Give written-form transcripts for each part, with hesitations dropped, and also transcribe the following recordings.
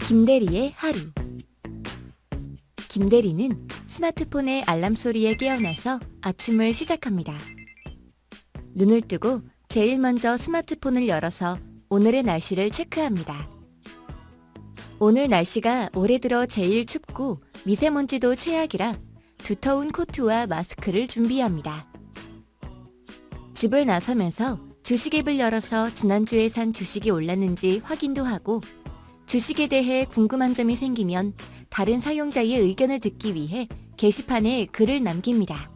김대리의 하루. 김대리는 스마트폰의 알람 소리에 깨어나서 아침을 시작합니다. 눈을 뜨고 제일 먼저 스마트폰을 열어서 오늘의 날씨를 체크합니다. 오늘 날씨가 올해 들어 제일 춥고 미세먼지도 최악이라 두터운 코트와 마스크를 준비합니다. 집을 나서면서 주식앱을 열어서 지난주에 산 주식이 올랐는지 확인도 하고 주식에 대해 궁금한 점이 생기면 다른 사용자의 의견을 듣기 위해 게시판에 글을 남깁니다.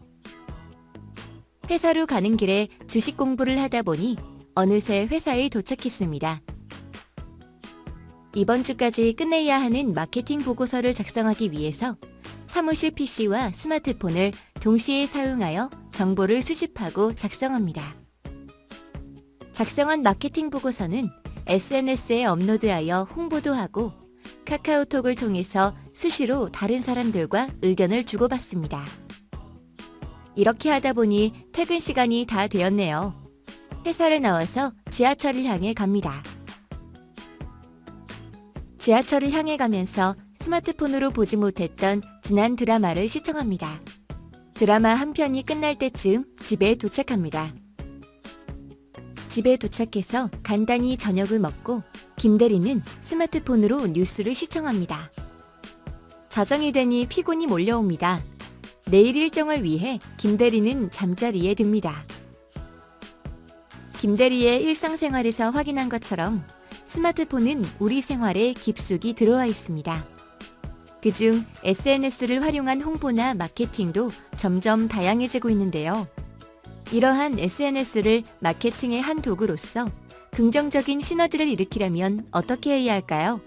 회사로 가는 길에 주식 공부를 하다 보니 어느새 회사에 도착했습니다. 이번 주까지 끝내야 하는 마케팅 보고서를 작성하기 위해서 사무실 PC와 스마트폰을 동시에 사용하여 정보를 수집하고 작성합니다. 작성한 마케팅 보고서는 SNS에 업로드하여 홍보도 하고 카카오톡을 통해서 수시로 다른 사람들과 의견을 주고받습니다. 이렇게 하다 보니 퇴근 시간이 다 되었네요. 회사를 나와서 지하철을 향해 갑니다. 지하철을 향해 가면서 스마트폰으로 보지 못했던 지난 드라마를 시청합니다. 드라마 한 편이 끝날 때쯤 집에 도착합니다. 집에 도착해서 간단히 저녁을 먹고 김대리는 스마트폰으로 뉴스를 시청합니다. 자정이 되니 피곤이 몰려옵니다. 내일 일정을 위해 김대리는 잠자리에 듭니다. 김대리의 일상생활에서 확인한 것처럼 스마트폰은 우리 생활에 깊숙이 들어와 있습니다. 그중 SNS를 활용한 홍보나 마케팅도 점점 다양해지고 있는데요. 이러한 SNS를 마케팅의 한 도구로서 긍정적인 시너지를 일으키려면 어떻게 해야 할까요?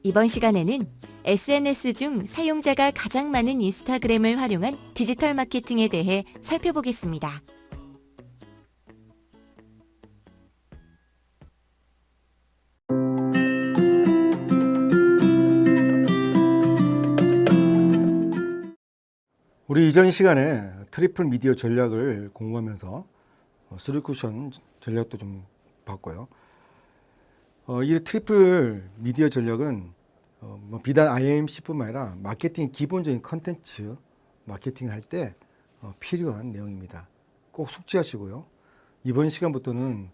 이번 시간에는 SNS 중 사용자가 가장 많은 인스타그램을 활용한 디지털 마케팅에 대해 살펴보겠습니다. 우리 이전 시간에 트리플 미디어 전략을 공부하면서 3쿠션 전략도 좀 봤고요. 이 트리플 미디어 전략은 비단 IMC뿐만 아니라 마케팅 기본적인 컨텐츠 마케팅 할 때 필요한 내용입니다. 꼭 숙지하시고요. 이번 시간부터는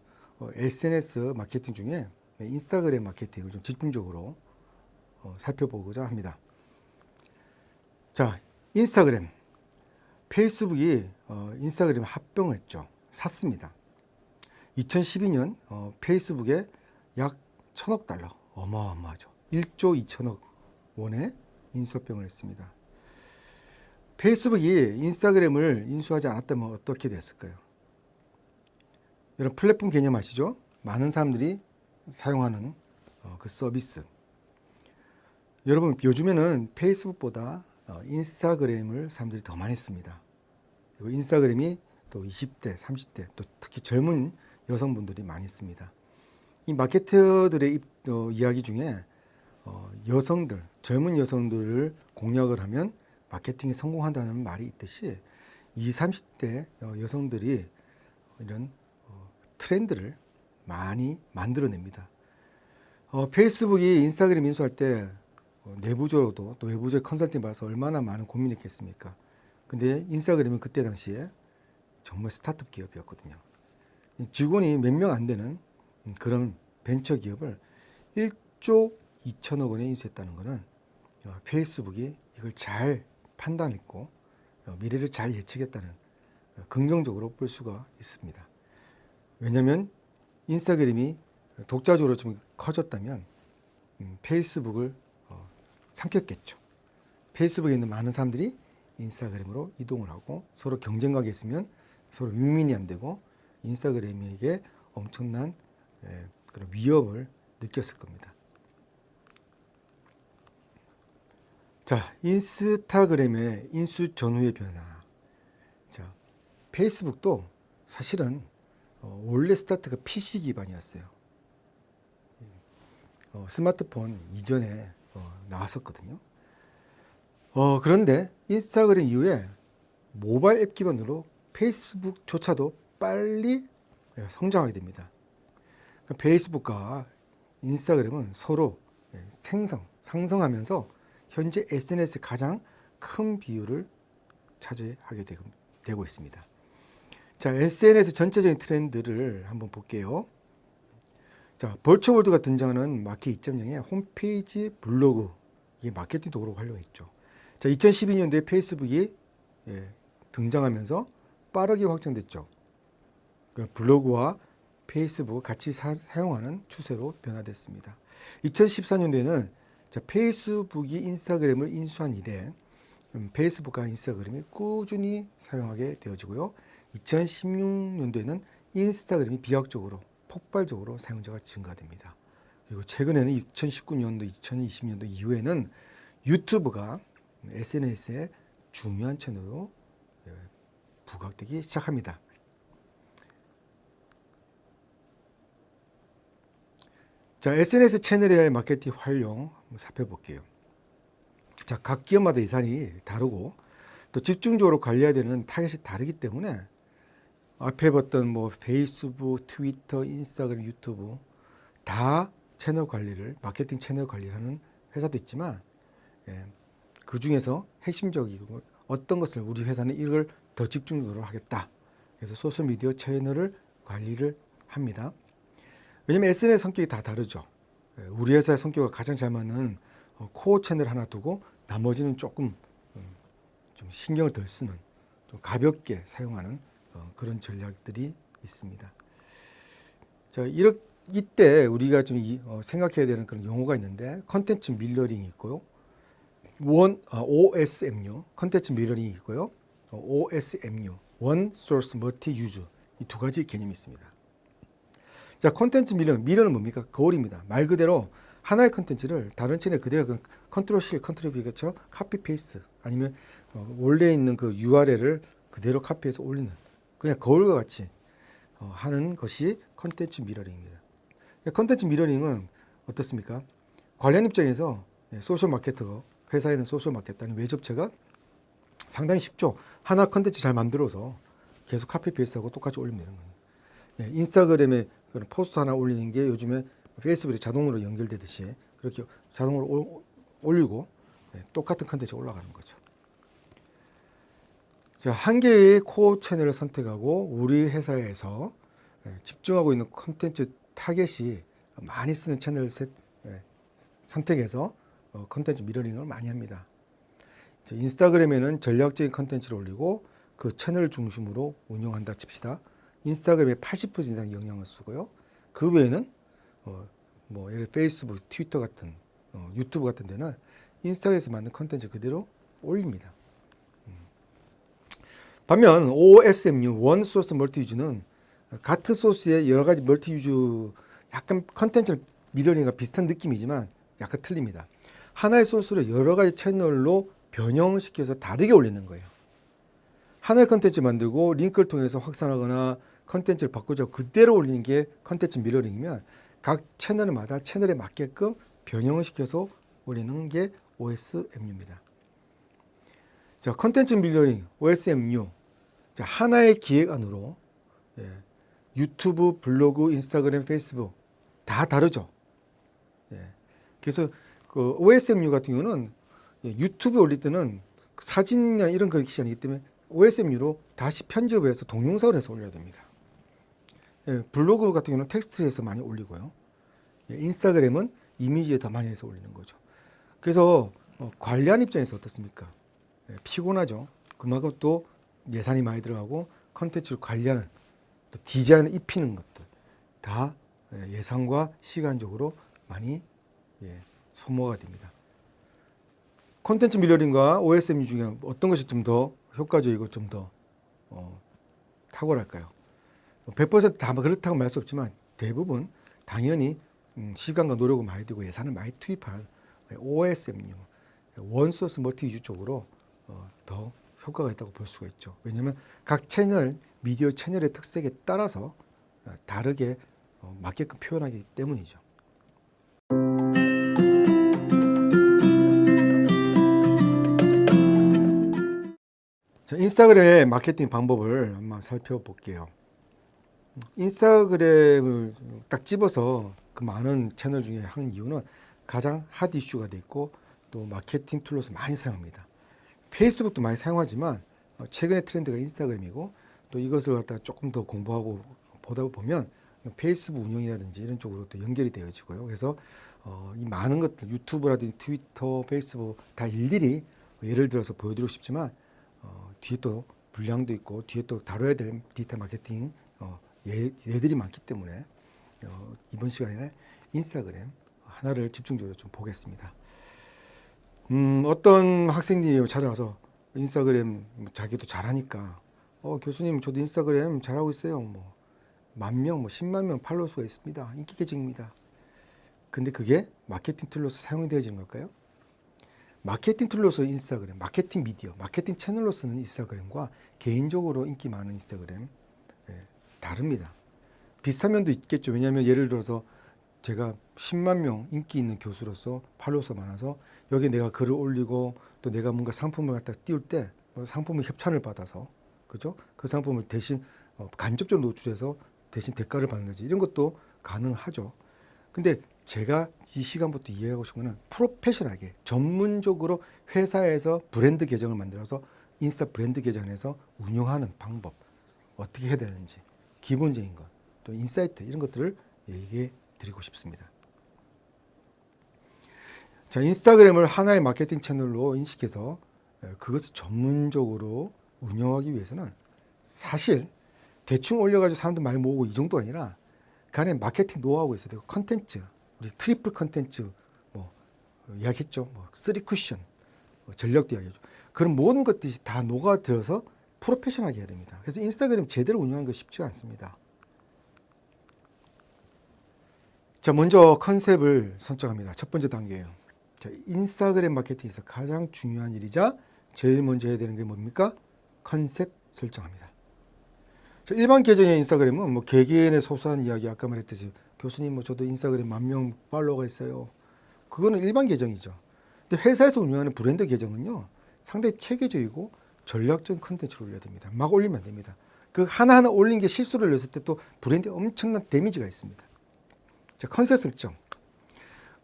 SNS 마케팅 중에 인스타그램 마케팅을 좀 집중적으로 살펴보고자 합니다. 자, 인스타그램. 페이스북이 인스타그램 합병을 했죠. 샀습니다. 2012년 페이스북에 약 1,000억 달러, 어마어마하죠. 1조 2천억 원의 인수합병을 했습니다. 페이스북이 인스타그램을 인수하지 않았다면 어떻게 됐을까요? 여러분 플랫폼 개념 아시죠? 많은 사람들이 사용하는 그 서비스. 여러분 요즘에는 페이스북보다 인스타그램을 사람들이 더 많이 씁니다. 그리고 인스타그램이 또 20대, 30대, 또 특히 젊은 여성분들이 많이 씁니다. 이 마케터들의 이야기 중에 여성들, 젊은 여성들을 공략을 하면 마케팅에 성공한다는 말이 있듯이 20, 30대 여성들이 이런 트렌드를 많이 만들어냅니다. 페이스북이 인스타그램 인수할 때 내부적으로도 또 외부적 컨설팅 받아서 얼마나 많은 고민했겠습니까? 근데 인스타그램은 그때 당시에 정말 스타트업 기업이었거든요. 직원이 몇 명 안 되는 그런 벤처 기업을 1조 2천억 원에 인수했다는 것은 페이스북이 이걸 잘 판단했고 미래를 잘 예측했다는 긍정적으로 볼 수가 있습니다. 왜냐하면 인스타그램이 독자적으로 좀 커졌다면 페이스북을 삼켰겠죠. 페이스북에 있는 많은 사람들이 인스타그램으로 이동을 하고 서로 경쟁관계 있으면 서로 윈윈이 안 되고 인스타그램에게 엄청난 그런 위협을 느꼈을 겁니다. 자, 인스타그램의 인수 전후의 변화. 자, 페이스북도 사실은 원래 스타트가 PC 기반이었어요. 스마트폰 이전에 나왔었거든요. 그런데 인스타그램 이후에 모바일 앱 기반으로 페이스북조차도 빨리 성장하게 됩니다. 페이스북과 인스타그램은 서로 상승하면서 현재 SNS의 가장 큰 비율을 차지하게 되고 있습니다. 자, SNS 전체적인 트렌드를 한번 볼게요. 자, 버추얼월드가 등장하는 마켓 2.0의 홈페이지, 블로그, 이게 마케팅 도구로 활용했죠. 자, 2012년도에 페이스북이 등장하면서 빠르게 확장됐죠. 블로그와 페이스북을 같이 사용하는 추세로 변화됐습니다. 2014년도에는 페이스북이 인스타그램을 인수한 이래 페이스북과 인스타그램이 꾸준히 사용하게 되어지고요. 2016년도에는 인스타그램이 비약적으로 폭발적으로 사용자가 증가됩니다. 그리고 최근에는 2019년도, 2020년도 이후에는 유튜브가 SNS의 중요한 채널로 부각되기 시작합니다. 자, SNS 채널의 마케팅 활용 한번 살펴볼게요. 자, 각 기업마다 예산이 다르고 또 집중적으로 관리해야 되는 타겟이 다르기 때문에 앞에 봤던 뭐 페이스북, 트위터, 인스타그램, 유튜브 다 채널 관리를, 마케팅 채널 관리를 하는 회사도 있지만 그 중에서 핵심적이고 어떤 것을 우리 회사는 이걸 더 집중적으로 하겠다. 그래서 소셜미디어 채널을 관리를 합니다. 왜냐하면 SNS 성격이 다 다르죠. 우리 회사의 성격과 가장 잘 맞는 코어 채널 하나 두고 나머지는 조금 좀 신경을 덜 쓰는, 좀 가볍게 사용하는 그런 전략들이 있습니다. 자, 이때 우리가 좀 생각해야 되는 그런 용어가 있는데 컨텐츠 밀러링이 있고요. OSMU, 컨텐츠 밀러링이 있고요. OSMU, One Source Multi Use, 이 두 가지 개념이 있습니다. 자, 컨텐츠 밀러는 뭡니까? 거울입니다. 말 그대로 하나의 컨텐츠를 다른 채널 그대로 컨트롤 C, 컨트롤 V 같이 카피 페이스트 아니면 원래 있는 그 URL을 그대로 카피해서 올리는 그냥 거울과 같이 하는 것이 컨텐츠 미러링입니다. 컨텐츠 미러링은 어떻습니까? 관련 입장에서 소셜 마케터, 회사에는 소셜 마케터 아니면 외접체가 상당히 쉽죠. 하나 컨텐츠 잘 만들어서 계속 카피 페이스트하고 똑같이 올리면 되는 거예요. 인스타그램에 그런 포스트 하나 올리는 게 요즘에 페이스북에 자동으로 연결되듯이 그렇게 자동으로 올리고 똑같은 컨텐츠가 올라가는 거죠. 자, 한 개의 코어 채널을 선택하고 우리 회사에서 집중하고 있는 컨텐츠 타겟이 많이 쓰는 채널을 선택해서 컨텐츠 미러링을 많이 합니다. 자, 인스타그램에는 전략적인 컨텐츠를 올리고 그 채널 중심으로 운영한다 칩시다. 인스타그램에 80% 이상 영향을 쓰고요. 그 외에는 뭐 예를 페이스북, 트위터 같은 유튜브 같은 데는 인스타그램에서 만든 컨텐츠 그대로 올립니다. 반면 OSMU, One Source Multi Use는 같은 소스의 여러 가지 멀티 유즈 약간 컨텐츠 미러링과 비슷한 느낌이지만 약간 틀립니다. 하나의 소스를 여러 가지 채널로 변형시켜서 다르게 올리는 거예요. 하나의 컨텐츠 만들고 링크를 통해서 확산하거나 컨텐츠를 바꾸자 그대로 올리는 게 컨텐츠 미러링이면 각 채널마다 채널에 맞게끔 변형을 시켜서 올리는 게 OSMU입니다. 자, 컨텐츠 미러링, OSMU. 자, 하나의 기획안으로 유튜브, 블로그, 인스타그램, 페이스북 다 다르죠. 그래서 그 OSMU 같은 경우는 유튜브에 올릴 때는 사진이나 이런 것이 아니기 때문에 OSMU로 다시 편집을 해서 동영상을 해서 올려야 됩니다. 블로그 같은 경우는 텍스트에서 많이 올리고요. 인스타그램은 이미지에 더 많이 해서 올리는 거죠. 그래서 관리하는 입장에서 어떻습니까? 피곤하죠. 그만큼 또 예산이 많이 들어가고 컨텐츠를 관리하는 또 디자인을 입히는 것들 다 예산과 시간적으로 많이 소모가 됩니다. 컨텐츠 미러링과 OSMU 중에 어떤 것이 좀 더 효과적이고 좀 더 탁월할까요? 100%다 그렇다고 말할 수 없지만 대부분 당연히 시간과 노력을 많이 들고 예산을 많이 투입한 OSMU, 원소스 멀티 유즈 쪽으로 더 효과가 있다고 볼 수가 있죠. 왜냐하면 각 채널, 미디어 채널의 특색에 따라서 다르게 맞게끔 표현하기 때문이죠. 자, 인스타그램의 마케팅 방법을 한번 살펴볼게요. 인스타그램을 딱 집어서 그 많은 채널 중에 한 이유는 가장 핫 이슈가 돼 있고 또 마케팅 툴로서 많이 사용합니다. 페이스북도 많이 사용하지만 최근의 트렌드가 인스타그램이고 또 이것을 갖다가 조금 더 공부하고 보다 보면 페이스북 운영이라든지 이런 쪽으로 또 연결이 되어지고요. 그래서 이 많은 것들 유튜브라든지 트위터, 페이스북 다 일일이 예를 들어서 보여드리고 싶지만 뒤에 또 분량도 있고 뒤에 또 다뤄야 될 디지털 마케팅 예들이 많기 때문에 이번 시간에 인스타그램 하나를 집중적으로 좀 보겠습니다. 어떤 학생들이 찾아와서 인스타그램 자기도 잘하니까 교수님 저도 인스타그램 잘하고 있어요. 뭐 10,000명, 뭐 10만 명 팔로워 수가 있습니다. 인기 계정입니다. 근데 그게 마케팅 툴로서 사용이 되어지는 걸까요? 마케팅 툴로서 인스타그램, 마케팅 미디어, 마케팅 채널로 쓰는 인스타그램과 개인적으로 인기 많은 인스타그램 다릅니다. 비슷한 면도 있겠죠. 왜냐하면 예를 들어서 제가 10만 명 인기 있는 교수로서 팔로워가 많아서 여기에 내가 글을 올리고 또 내가 뭔가 상품을 갖다 띄울 때 상품을 협찬을 받아서 그죠? 그 상품을 대신 간접적으로 노출해서 대신 대가를 받는지 이런 것도 가능하죠. 근데 제가 이 시간부터 이해하고 싶은 거는 프로페셔널하게 전문적으로 회사에서 브랜드 계정을 만들어서 인스타 브랜드 계정에서 운영하는 방법 어떻게 해야 되는지 기본적인 것 또 인사이트 이런 것들을 얘기해 드리고 싶습니다. 자, 인스타그램을 하나의 마케팅 채널로 인식해서 그것을 전문적으로 운영하기 위해서는 사실 대충 올려가지고 사람들 많이 모으고 이 정도가 아니라 그 안에 마케팅 노하우가 있어야 되고 컨텐츠, 우리 트리플 컨텐츠 뭐 이야기했죠. 뭐 3쿠션 전략도 이야기했죠. 그런 모든 것들이 다 녹아들어서 프로페셔널하게 해야 됩니다. 그래서 인스타그램 제대로 운영하는 거 쉽지가 않습니다. 자, 먼저 컨셉을 설정합니다. 첫 번째 단계예요. 자, 인스타그램 마케팅에서 가장 중요한 일이자 제일 먼저 해야 되는 게 뭡니까? 컨셉 설정합니다. 자, 일반 계정의 인스타그램은 뭐 개개인의 소소한 이야기 아까 말했듯이 교수님 뭐 저도 인스타그램 10,000명 팔로워가 있어요. 그거는 일반 계정이죠. 근데 회사에서 운영하는 브랜드 계정은요 상당히 체계적이고 전략적인 컨텐츠를 올려야 됩니다. 막 올리면 안 됩니다. 그 하나하나 올린 게 실수를 했을 때 또 브랜드에 엄청난 데미지가 있습니다. 자, 컨셉 설정,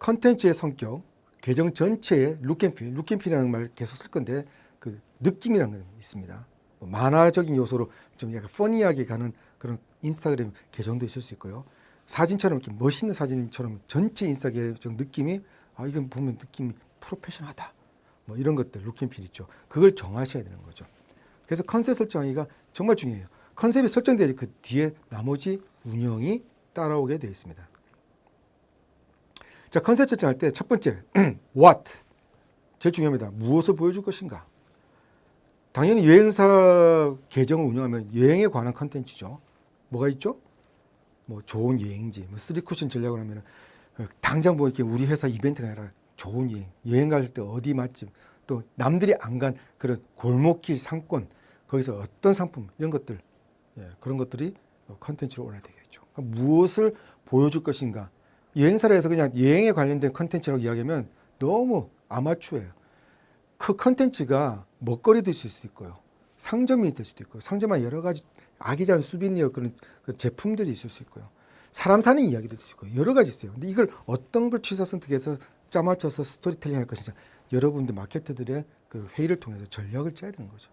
컨텐츠의 성격, 계정 전체의 룩앤필, 룩앤필이라는 말 계속 쓸 건데 그 느낌이라는 게 있습니다. 뭐 만화적인 요소로 좀 약간 퍼니하게 가는 그런 인스타그램 계정도 있을 수 있고요. 사진처럼 이렇게 멋있는 사진처럼 전체 인스타 계정 느낌이 이건 보면 느낌이 프로페셔널하다. 뭐 이런 것들 룩앤필 있죠. 그걸 정하셔야 되는 거죠. 그래서 컨셉 설정하기가 정말 중요해요. 컨셉이 설정돼야지 그 뒤에 나머지 운영이 따라오게 되어 있습니다. 자, 컨셉 설정할 때 첫 번째 what 제일 중요합니다. 무엇을 보여줄 것인가. 당연히 여행사 계정을 운영하면 여행에 관한 컨텐츠죠. 뭐가 있죠? 뭐 좋은 여행지, 뭐 3쿠션 전략을 하면 당장 뭐 이렇게 우리 회사 이벤트가 아니라 좋은 여행 갈 때 어디 맛집, 또 남들이 안 간 그런 골목길 상권, 거기서 어떤 상품 이런 것들, 그런 것들이 컨텐츠로 올라야 되겠죠. 그러니까 무엇을 보여줄 것인가. 여행사를 해서 그냥 여행에 관련된 컨텐츠라고 이야기하면 너무 아마추어예요. 그 컨텐츠가 먹거리 될 수도 있고요. 상점이 될 수도 있고요. 상점에 여러 가지 아기자기 수비니어 그런 제품들이 있을 수 있고요. 사람 사는 이야기도 있고 여러 가지 있어요. 근데 이걸 어떤 걸 취사 선택해서 짜맞춰서 스토리텔링 할 것인지 여러분들 마케터들의 그 회의를 통해서 전략을 짜야 되는 거죠.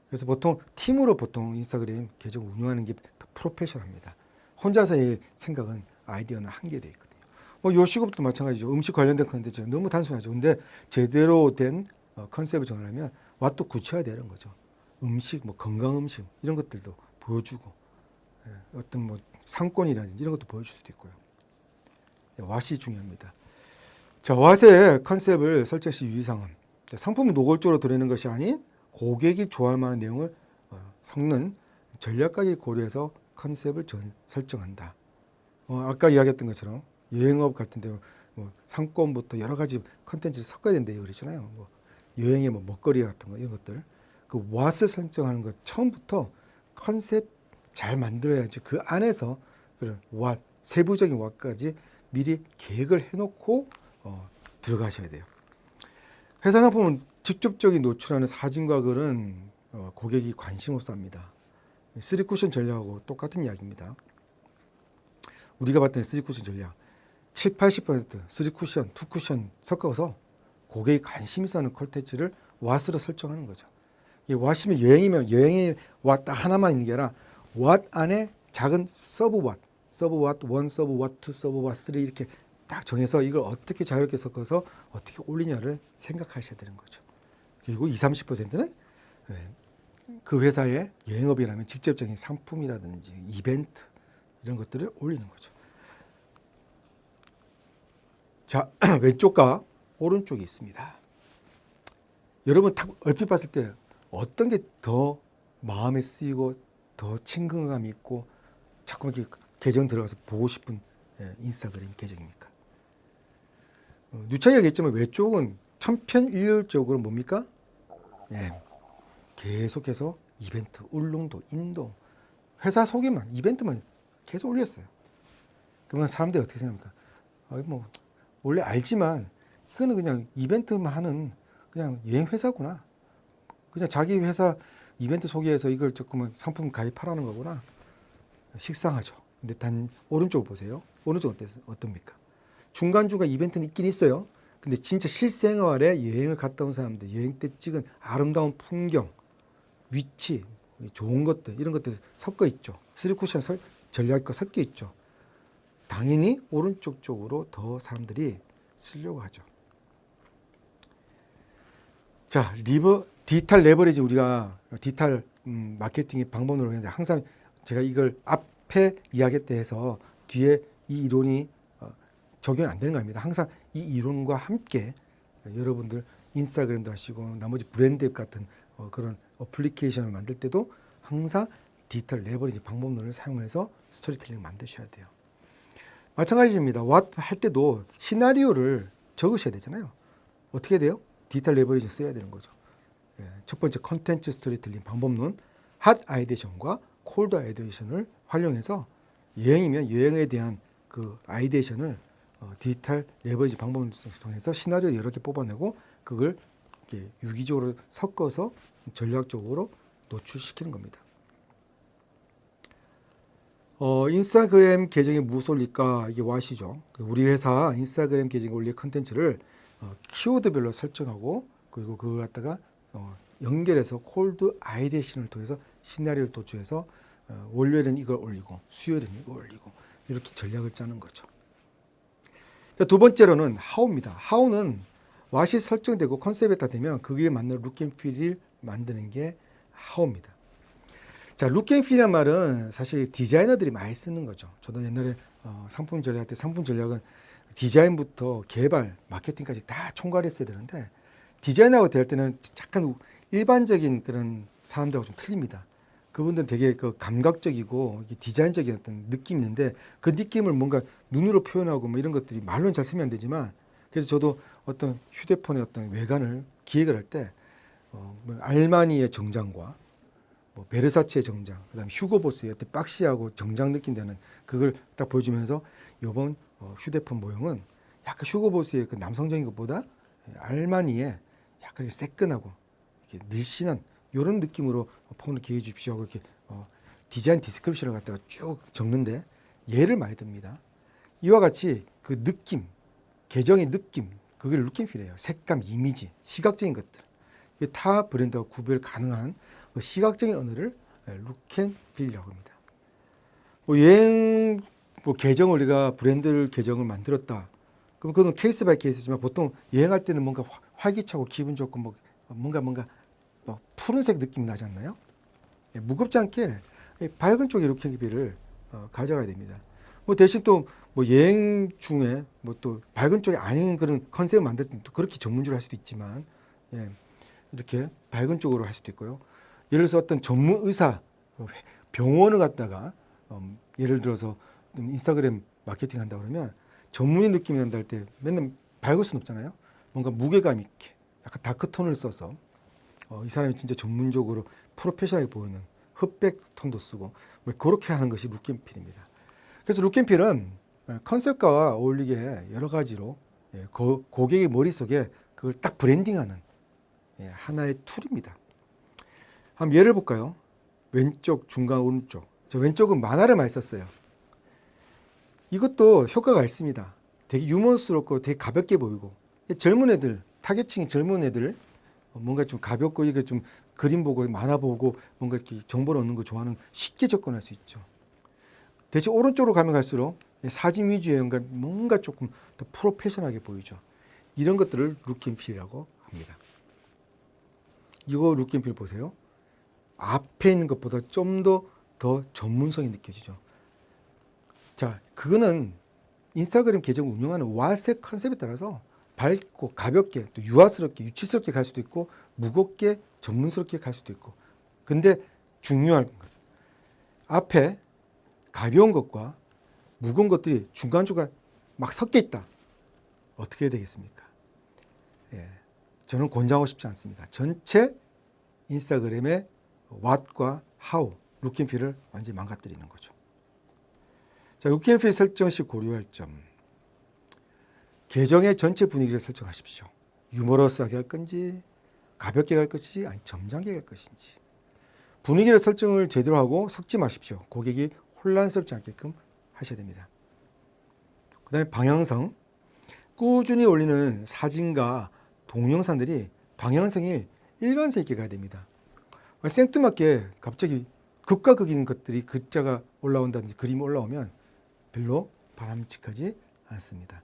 그래서 보통 팀으로 보통 인스타그램 계정 운영하는 게 더 프로페셔널합니다. 혼자서의 생각은 아이디어는 한계되어 있거든요. 뭐 요식업도 마찬가지죠. 음식 관련된 컨텐츠 너무 단순하죠. 근데 제대로 된 컨셉을 정하려면 왓도 굳혀야 되는 거죠. 음식, 뭐 건강 음식 이런 것들도 보여주고 어떤 뭐 상권이라든지 이런 것도 보여줄 수도 있고요. 왓이 중요합니다. 자, 왓의 컨셉을 설정 시 유의사항은 상품을 노골적으로 드러내는 것이 아닌 고객이 좋아할 만한 내용을 섞는 전략까지 고려해서 컨셉을 설정한다. 아까 이야기했던 것처럼 여행업 같은 데 뭐 상권부터 여러 가지 컨텐츠를 섞어야 된다고 그러잖아요. 뭐 여행의 뭐 먹거리 같은 거 이런 것들 그 왓을 설정하는 것 처음부터 컨셉 잘 만들어야지 그 안에서 그런 왓 세부적인 왓까지 미리 계획을 해놓고 들어가셔야 돼요. 회사 상품은 직접적인 노출하는 사진과 글은 고객이 관심 없어 합니다. 3쿠션 전략하고 똑같은 이야기입니다. 우리가 봤던 3쿠션 전략 7, 80% 3쿠션, 2쿠션 섞어서 고객이 관심 있어 하는 콘텐츠를 왓으로 설정하는 거죠. 이 왓이면 여행이면 여행의 왓 딱 하나만 있는 게 아니라 왓 안에 작은 서브 왓, 서브 왓 1, 서브 왓 2, 서브 왓 3 이렇게 딱 정해서 이걸 어떻게 자유롭게 섞어서 어떻게 올리냐를 생각하셔야 되는 거죠. 그리고 20, 30%는 그 회사의 여행업이라면 직접적인 상품이라든지 이벤트 이런 것들을 올리는 거죠. 자, 왼쪽과 오른쪽이 있습니다. 여러분 딱 얼핏 봤을 때 어떤 게 더 마음에 쓰이고 더 친근감이 있고 자꾸 이렇게 계정 들어가서 보고 싶은 인스타그램 계정입니까? 누차게 얘기했지만 왼쪽은 천편일률적으로 뭡니까? 계속해서 이벤트, 울릉도, 인도 회사 소개만 이벤트만 계속 올렸어요. 그러면 사람들이 어떻게 생각합니까? 뭐 원래 알지만 이거는 그냥 이벤트만 하는 그냥 여행 회사구나. 그냥 자기 회사 이벤트 소개해서 이걸 조금은 상품 가입하라는 거구나. 식상하죠. 근데 단 오른쪽 보세요. 오른쪽 어떻습니까? 중간중간 이벤트는 있긴 있어요. 근데 진짜 실생활에 여행을 갔다 온 사람들, 여행 때 찍은 아름다운 풍경, 위치, 좋은 것들 이런 것들 섞어 있죠. 3쿠션 전략과 섞여 있죠. 당연히 오른쪽 쪽으로 더 사람들이 쓰려고 하죠. 자, 디지털 레버리지 우리가 디지털 마케팅의 방법으로 했는데 항상 제가 이걸 앞에 이야기 때 해서 뒤에 이 이론이 적용이 안 되는 겁니다. 항상 이 이론과 함께 여러분들 인스타그램도 하시고 나머지 브랜드 앱 같은 그런 어플리케이션을 만들 때도 항상 디지털 레버리지 방법론을 사용해서 스토리텔링을 만드셔야 돼요. 마찬가지입니다. 왓 할 때도 시나리오를 적으셔야 되잖아요. 어떻게 돼요? 디지털 레버리지 써야 되는 거죠. 첫 번째 컨텐츠 스토리텔링 방법론 핫 아이디에이션과 콜드 아이디에이션을 활용해서 여행이면 여행에 대한 그 아이디에이션을 디지털 레버리지 방법을 통해서 시나리오 여러 개 뽑아내고 그걸 이렇게 유기적으로 섞어서 전략적으로 노출시키는 겁니다. 인스타그램 계정에 무엇을 올릴까? 이게 왓이죠. 우리 회사 인스타그램 계정에 올릴 컨텐츠를 키워드별로 설정하고 그리고 그걸 갖다가 연결해서 콜드 아이디에이션을 통해서 시나리오를 도출해서 월요일은 이걸 올리고 수요일은 이걸 올리고 이렇게 전략을 짜는 거죠. 자, 두 번째로는 하우입니다. 하우는 왓이 설정되고 컨셉에 다 되면 그게 맞는 룩앤필을 만드는 게 하우입니다. 자, 룩앤필이란 말은 사실 디자이너들이 많이 쓰는 거죠. 저도 옛날에 상품 전략할 때 상품 전략은 디자인부터 개발, 마케팅까지 다 총괄했어야 되는데 디자인하고 대할 때는 약간 일반적인 그런 사람들하고 좀 틀립니다. 그분들은 되게 그 감각적이고 디자인적인 어떤 느낌이 있는데 그 느낌을 뭔가 눈으로 표현하고 뭐 이런 것들이 말로는 잘 설명 안 되지만 그래서 저도 어떤 휴대폰의 어떤 외관을 기획을 할 때 알마니의 정장과 뭐 베르사체의 정장, 그다음에 휴고보스의 어떤 박시하고 정장 느낌 되는 그걸 딱 보여주면서 이번 휴대폰 모형은 약간 휴고보스의 그 남성적인 것보다 알마니의 약간 새끈하고 이렇게 늘씬한 이런 느낌으로 폰을 기회해 주십시오 하고 이렇게 디자인 디스크립션을 갖다가 쭉 적는데 예를 많이 듭니다. 이와 같이 그 느낌, 계정의 느낌, 그게 룩앤필이에요. 색감, 이미지, 시각적인 것들. 이게 타 브랜드와 구별 가능한 그 시각적인 언어를 룩앤필이라고 합니다. 여행 계정을 우리가 브랜드 계정을 만들었다. 그럼 그건 케이스 바이 케이스지만 보통 여행할 때는 뭔가 활기차고 기분 좋고 뭔가 푸른색 느낌이 나지 않나요? 무겁지 않게 밝은 쪽의 룩앤필을 가져가야 됩니다. 대신 또 여행 중에 또 밝은 쪽이 아닌 그런 컨셉을 만들 때 또 그렇게 전문적으로 할 수도 있지만 이렇게 밝은 쪽으로 할 수도 있고요. 예를 들어서 어떤 전문 의사 병원을 갖다가 예를 들어서 인스타그램 마케팅 한다 그러면 전문의 느낌이 난다 할 때 맨날 밝을 수는 없잖아요. 뭔가 무게감 있게 약간 다크톤을 써서 이 사람이 진짜 전문적으로 프로페셔널하게 보이는 흑백 톤도 쓰고 그렇게 하는 것이 룩앤필입니다. 그래서 룩앤필은 컨셉과 어울리게 여러 가지로 고객의 머릿속에 그걸 딱 브랜딩하는 하나의 툴입니다. 한번 예를 볼까요? 왼쪽, 중간, 오른쪽. 저 왼쪽은 만화를 많이 썼어요. 이것도 효과가 있습니다. 되게 유머스럽고 되게 가볍게 보이고 젊은 애들 타겟층이 젊은 애들 뭔가 좀 가볍고 이게 좀 그림 보고 만화 보고 뭔가 이렇게 정보를 얻는 거 좋아하는 쉽게 접근할 수 있죠. 대신 오른쪽으로 가면 갈수록 사진 위주의 뭔가 조금 더 프로페셔널하게 보이죠. 이런 것들을 룩앤필이라고 합니다. 이거 룩앤필 보세요. 앞에 있는 것보다 좀 더 전문성이 느껴지죠. 자, 그거는 인스타그램 계정을 운영하는 왓의 컨셉에 따라서 밝고 가볍게 또 유아스럽게 유치스럽게 갈 수도 있고 무겁게 전문스럽게 갈 수도 있고. 근데 중요한 것, 앞에 가벼운 것과 무거운 것들이 중간중간 막 섞여 있다. 어떻게 해야 되겠습니까? 예, 저는 권장하고 싶지 않습니다. 전체 인스타그램의 what과 how, 룩앤필을 완전히 망가뜨리는 거죠. 자, 룩앤필 설정 시 고려할 점. 계정의 전체 분위기를 설정하십시오. 유머러스하게 할 건지 가볍게 갈 것인지 아니 점잖게 갈 것인지. 분위기를 설정을 제대로 하고 섞지 마십시오. 고객이 혼란스럽지 않게끔 하셔야 됩니다. 그 다음에 방향성. 꾸준히 올리는 사진과 동영상들이 방향성이 일관성 있게 가야 됩니다. 생뚱맞게 갑자기 극과 극인 것들이 글자가 올라온다든지 그림이 올라오면 별로 바람직하지 않습니다.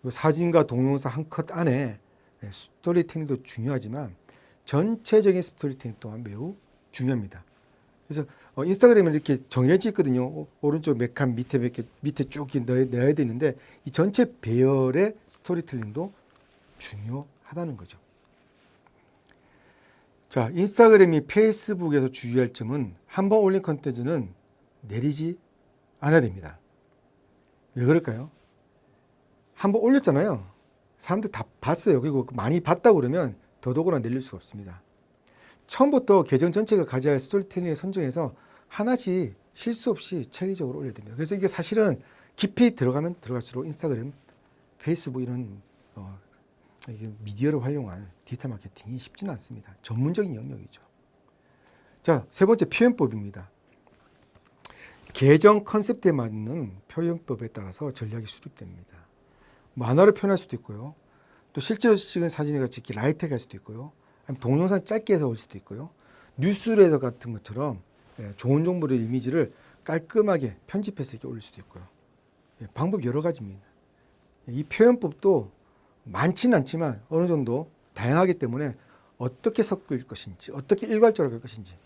사진과 동영상 한 컷 안에 스토리텔링도 중요하지만 전체적인 스토리텔링 또한 매우 중요합니다. 그래서 인스타그램은 이렇게 정해져 있거든요. 오른쪽 몇 칸 밑에 몇 개 밑에 쭉 넣어야 되는데 이 전체 배열의 스토리텔링도 중요하다는 거죠. 자, 인스타그램이 페이스북에서 주의할 점은 한번 올린 컨텐츠는 내리지 않아야 됩니다. 왜 그럴까요? 한번 올렸잖아요. 사람들 다 봤어요. 그리고 많이 봤다고 그러면 더더구나 내릴 수가 없습니다. 처음부터 계정 전체가 가져야 할 스토리텔링을 선정해서 하나씩 실수 없이 체계적으로 올려야 됩니다. 그래서 이게 사실은 깊이 들어가면 들어갈수록 인스타그램, 페이스북 이런 미디어를 활용한 디지털 마케팅이 쉽지는 않습니다. 전문적인 영역이죠. 자, 세 번째 표현법입니다. 계정 컨셉트에 맞는 표현법에 따라서 전략이 수립됩니다. 만화로 표현할 수도 있고요. 또 실제로 찍은 사진이 같이 이렇게 라이트하게 할 수도 있고요. 아니면 동영상 짧게 해서 올 수도 있고요. 뉴스레터 같은 것처럼 좋은 정보의 이미지를 깔끔하게 편집해서 이렇게 올릴 수도 있고요. 방법 여러 가지입니다. 이 표현법도 많지는 않지만 어느 정도 다양하기 때문에 어떻게 섞을 것인지 어떻게 일괄적으로 할 것인지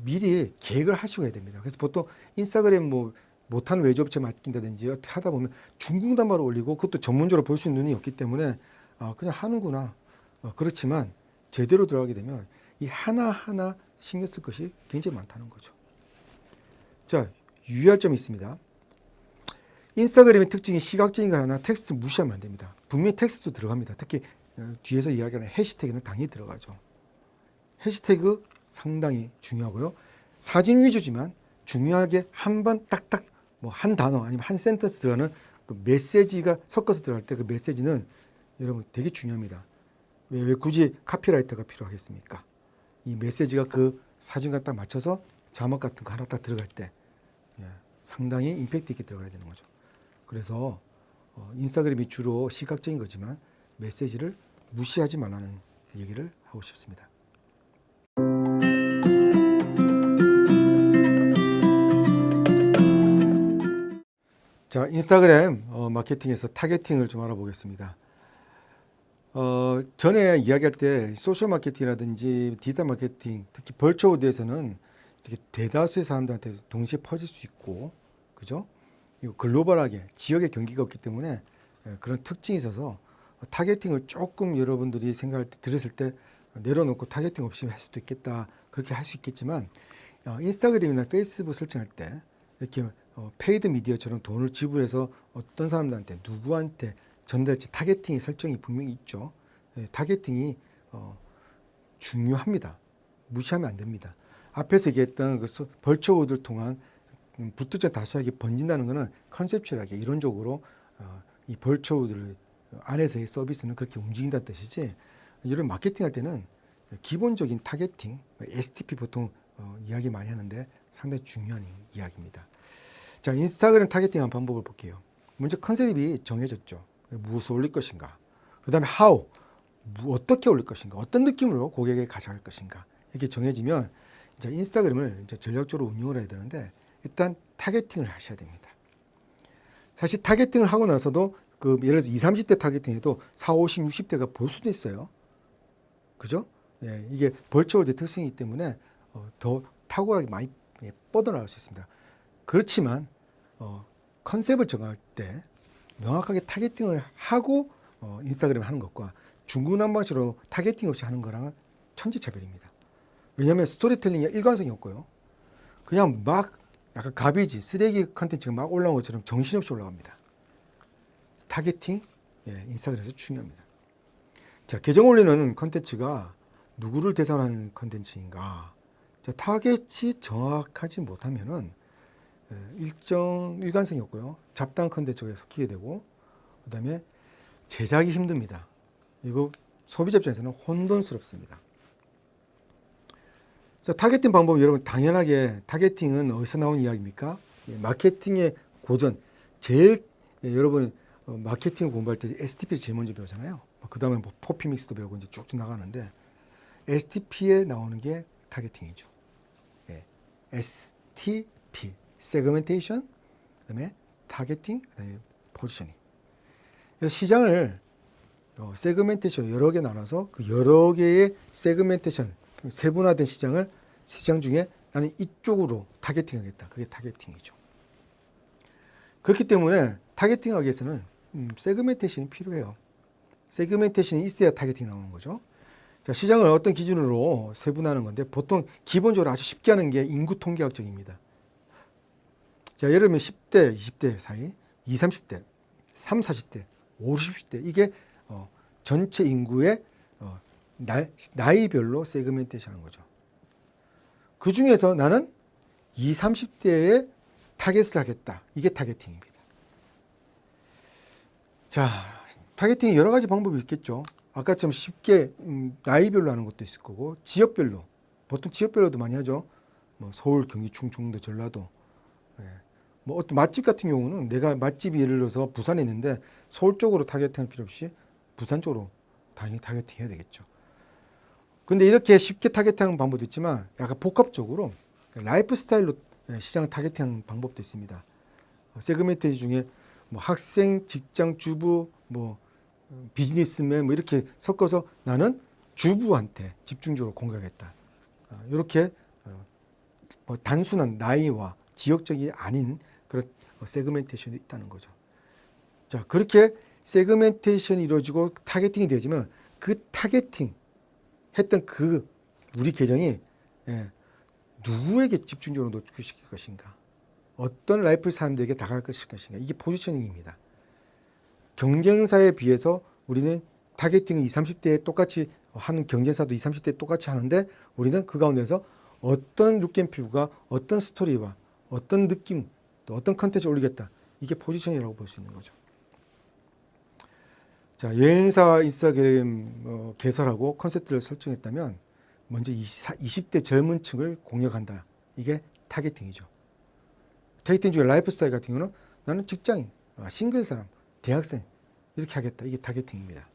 미리 계획을 하시고 해야 됩니다. 그래서 보통 인스타그램 못하는 외주업체 맡긴다든지 어떻게 하다 보면 중국단말을 올리고 그것도 전문적으로 볼 수 있는 눈이 없기 때문에 그냥 하는구나. 그렇지만 제대로 들어가게 되면 이 하나하나 신경 쓸 것이 굉장히 많다는 거죠. 자, 유의할 점이 있습니다. 인스타그램의 특징이 시각적인 거 하나 텍스트 무시하면 안 됩니다. 분명히 텍스트도 들어갑니다. 특히 뒤에서 이야기하는 해시태그는 당연히 들어가죠. 해시태그 상당히 중요하고요. 사진 위주지만 중요하게 한 번 딱딱 한 단어 아니면 한 센텐스 들어가는 그 메시지가 섞어서 들어갈 때 그 메시지는 여러분 되게 중요합니다. 왜 굳이 카피라이터가 필요하겠습니까? 이 메시지가 그 사진과 딱 맞춰서 자막 같은 거 하나 딱 들어갈 때 상당히 임팩트 있게 들어가야 되는 거죠. 그래서 인스타그램이 주로 시각적인 거지만 메시지를 무시하지 말라는 얘기를 하고 싶습니다. 자, 인스타그램 마케팅에서 타겟팅을 좀 알아보겠습니다. 전에 이야기할 때 소셜 마케팅이라든지 디지털 마케팅, 특히 벌초우드에서는 이렇게 대다수의 사람들한테 동시에 퍼질 수 있고, 그죠? 그리고 글로벌하게 지역의 경기가 없기 때문에 그런 특징이 있어서 타겟팅을 조금 여러분들이 생각할 때 들었을 때 내려놓고 타겟팅 없이 할 수도 있겠다, 그렇게 할 수 있겠지만 인스타그램이나 페이스북 설정할 때 이렇게 페이드 미디어처럼 돈을 지불해서 어떤 사람들한테 누구한테 전달할지 타겟팅의 설정이 분명히 있죠. 타겟팅이 중요합니다. 무시하면 안 됩니다. 앞에서 얘기했던 그 벌초우드를 통한 부투자 다수에게 번진다는 것은 컨셉츄얼하게 이론적으로 이 벌초우드 안에서의 서비스는 그렇게 움직인다는 뜻이지, 이런 마케팅 할 때는 기본적인 타겟팅, STP 보통 이야기 많이 하는데 상당히 중요한 이야기입니다. 자, 인스타그램 타겟팅한 방법을 볼게요. 먼저 컨셉이 정해졌죠. 무엇을 올릴 것인가. 그 다음에 how, 어떻게 올릴 것인가. 어떤 느낌으로 고객에게 가져갈 것인가. 이렇게 정해지면 이제 인스타그램을 이제 전략적으로 운영을 해야 되는데 일단 타겟팅을 하셔야 됩니다. 사실 타겟팅을 하고 나서도 그 예를 들어서 20, 30대 타겟팅해도 40, 50, 60대가 볼 수도 있어요. 그죠? 예, 이게 벌초월드 특성이기 때문에 더 탁월하게 많이 뻗어나갈 수 있습니다. 그렇지만 컨셉을 정할 때 명확하게 타겟팅을 하고 인스타그램을 하는 것과 중구난방식으로 타겟팅 없이 하는 거랑은 천지차별입니다. 왜냐하면 스토리텔링에 일관성이 없고요. 그냥 막 약간 가비지, 쓰레기 컨텐츠가 막 올라온 것처럼 정신없이 올라갑니다. 타겟팅, 인스타그램에서 중요합니다. 자, 계정 올리는 컨텐츠가 누구를 대상으로 하는 컨텐츠인가? 자, 타겟이 정확하지 못하면은 일관성이 없고요. 잡다한 컨텐츠가 섞이게 되고, 그 다음에 제작이 힘듭니다. 이거 소비자 입장에서는 혼돈스럽습니다. 자, 타겟팅 방법 여러분 당연하게 타겟팅은 어디서 나온 이야기입니까? 마케팅의 고전, 제일 여러분 마케팅을 공부할 때 STP를 제일 먼저 배우잖아요. 그 다음에 뭐 포피믹스도 배우고 이제 쭉쭉 나가는데 STP에 나오는 게 타겟팅이죠. STP, 세그멘테이션, 그다음에 타겟팅, 그다음에 포지셔닝. 그래서 시장을 세그멘테이션 여러 개 나눠서 그 여러 개의 세그멘테이션 세분화된 시장 중에 나는 이쪽으로 타겟팅하겠다. 그게 타겟팅이죠. 그렇기 때문에 타겟팅하기 위해서는 세그멘테이션이 필요해요. 세그멘테이션이 있어야 타겟팅 나오는 거죠. 자, 시장을 어떤 기준으로 세분화하는 건데 보통 기본적으로 아주 쉽게 하는 게 인구 통계학적입니다. 자, 예를 들면 10대, 20대 사이, 20, 30대, 30, 40대, 50, 60대 이게 전체 인구의 나이별로 세그멘테이션 하는 거죠. 그 중에서 나는 20, 30대에 타겟을 하겠다. 이게 타겟팅입니다. 자, 타겟팅이 여러 가지 방법이 있겠죠. 아까처럼 쉽게 나이별로 하는 것도 있을 거고 지역별로 보통 지역별로도 많이 하죠. 뭐 서울, 경기, 충청도, 전라도. 뭐 어떤 맛집 같은 경우는 내가 맛집이 예를 들어서 부산에 있는데 서울 쪽으로 타겟팅할 필요 없이 부산 쪽으로 당연히 타겟팅 해야 되겠죠. 근데 이렇게 쉽게 타겟팅하는 방법도 있지만 약간 복합적으로 라이프 스타일로 시장 타겟팅하는 방법도 있습니다. 세그멘트 중에 뭐 학생, 직장, 주부, 뭐 비즈니스맨 뭐 이렇게 섞어서 나는 주부한테 집중적으로 공격하겠다. 이렇게 뭐 단순한 나이와 지역적이 아닌 그런 세그멘테이션이 있다는 거죠. 자, 그렇게 세그멘테이션이 이루어지고 타겟팅이 되지만 그 타겟팅 했던 그 우리 계정이 누구에게 집중적으로 노출시킬 것인가, 어떤 라이프 사람들에게 다가갈 것인가, 이게 포지셔닝입니다. 경쟁사에 비해서 우리는 타겟팅을 20, 30대에 똑같이 하는 경쟁사도 20, 30대에 똑같이 하는데 우리는 그 가운데서 어떤 룩앤필과 어떤 스토리와 어떤 느낌 또 어떤 컨텐츠를 올리겠다. 이게 포지션이라고 볼 수 있는 거죠. 자, 여행사 인스타그램 개설하고 컨셉트를 설정했다면 먼저 20대 젊은 층을 공략한다. 이게 타겟팅이죠. 타겟팅 중에 라이프 스타일 같은 경우는 나는 직장인, 싱글 사람, 대학생 이렇게 하겠다. 이게 타겟팅입니다.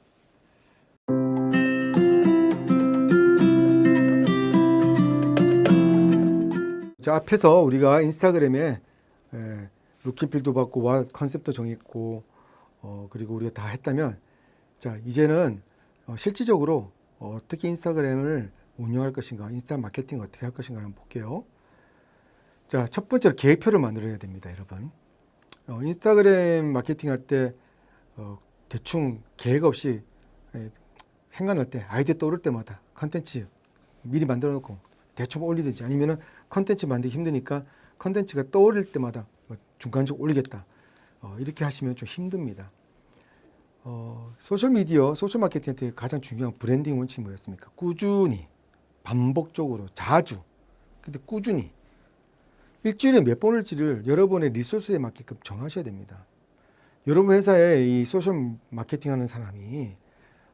자, 앞에서 우리가 인스타그램에 룩앤필도 받고 컨셉도 정했고 그리고 우리가 다 했다면 자, 이제는 실질적으로 어떻게 인스타그램을 운영할 것인가, 인스타 마케팅 어떻게 할 것인가 한번 볼게요. 자, 첫 번째로 계획표를 만들어야 됩니다, 여러분. 인스타그램 마케팅 할 때 대충 계획 없이 생각날 때 아이디어 떠오를 때마다 컨텐츠 미리 만들어 놓고 대충 올리든지 아니면은 컨텐츠 만들기 힘드니까 컨텐츠가 떠오를 때마다 중간적으로 올리겠다. 이렇게 하시면 좀 힘듭니다. 소셜미디어, 소셜마케팅한테 가장 중요한 브랜딩 원칙이 뭐였습니까? 꾸준히, 반복적으로, 자주, 근데 꾸준히 일주일에 몇 번 올지를 여러분의 리소스에 맞게끔 정하셔야 됩니다. 여러분 회사에 이 소셜 마케팅 하는 사람이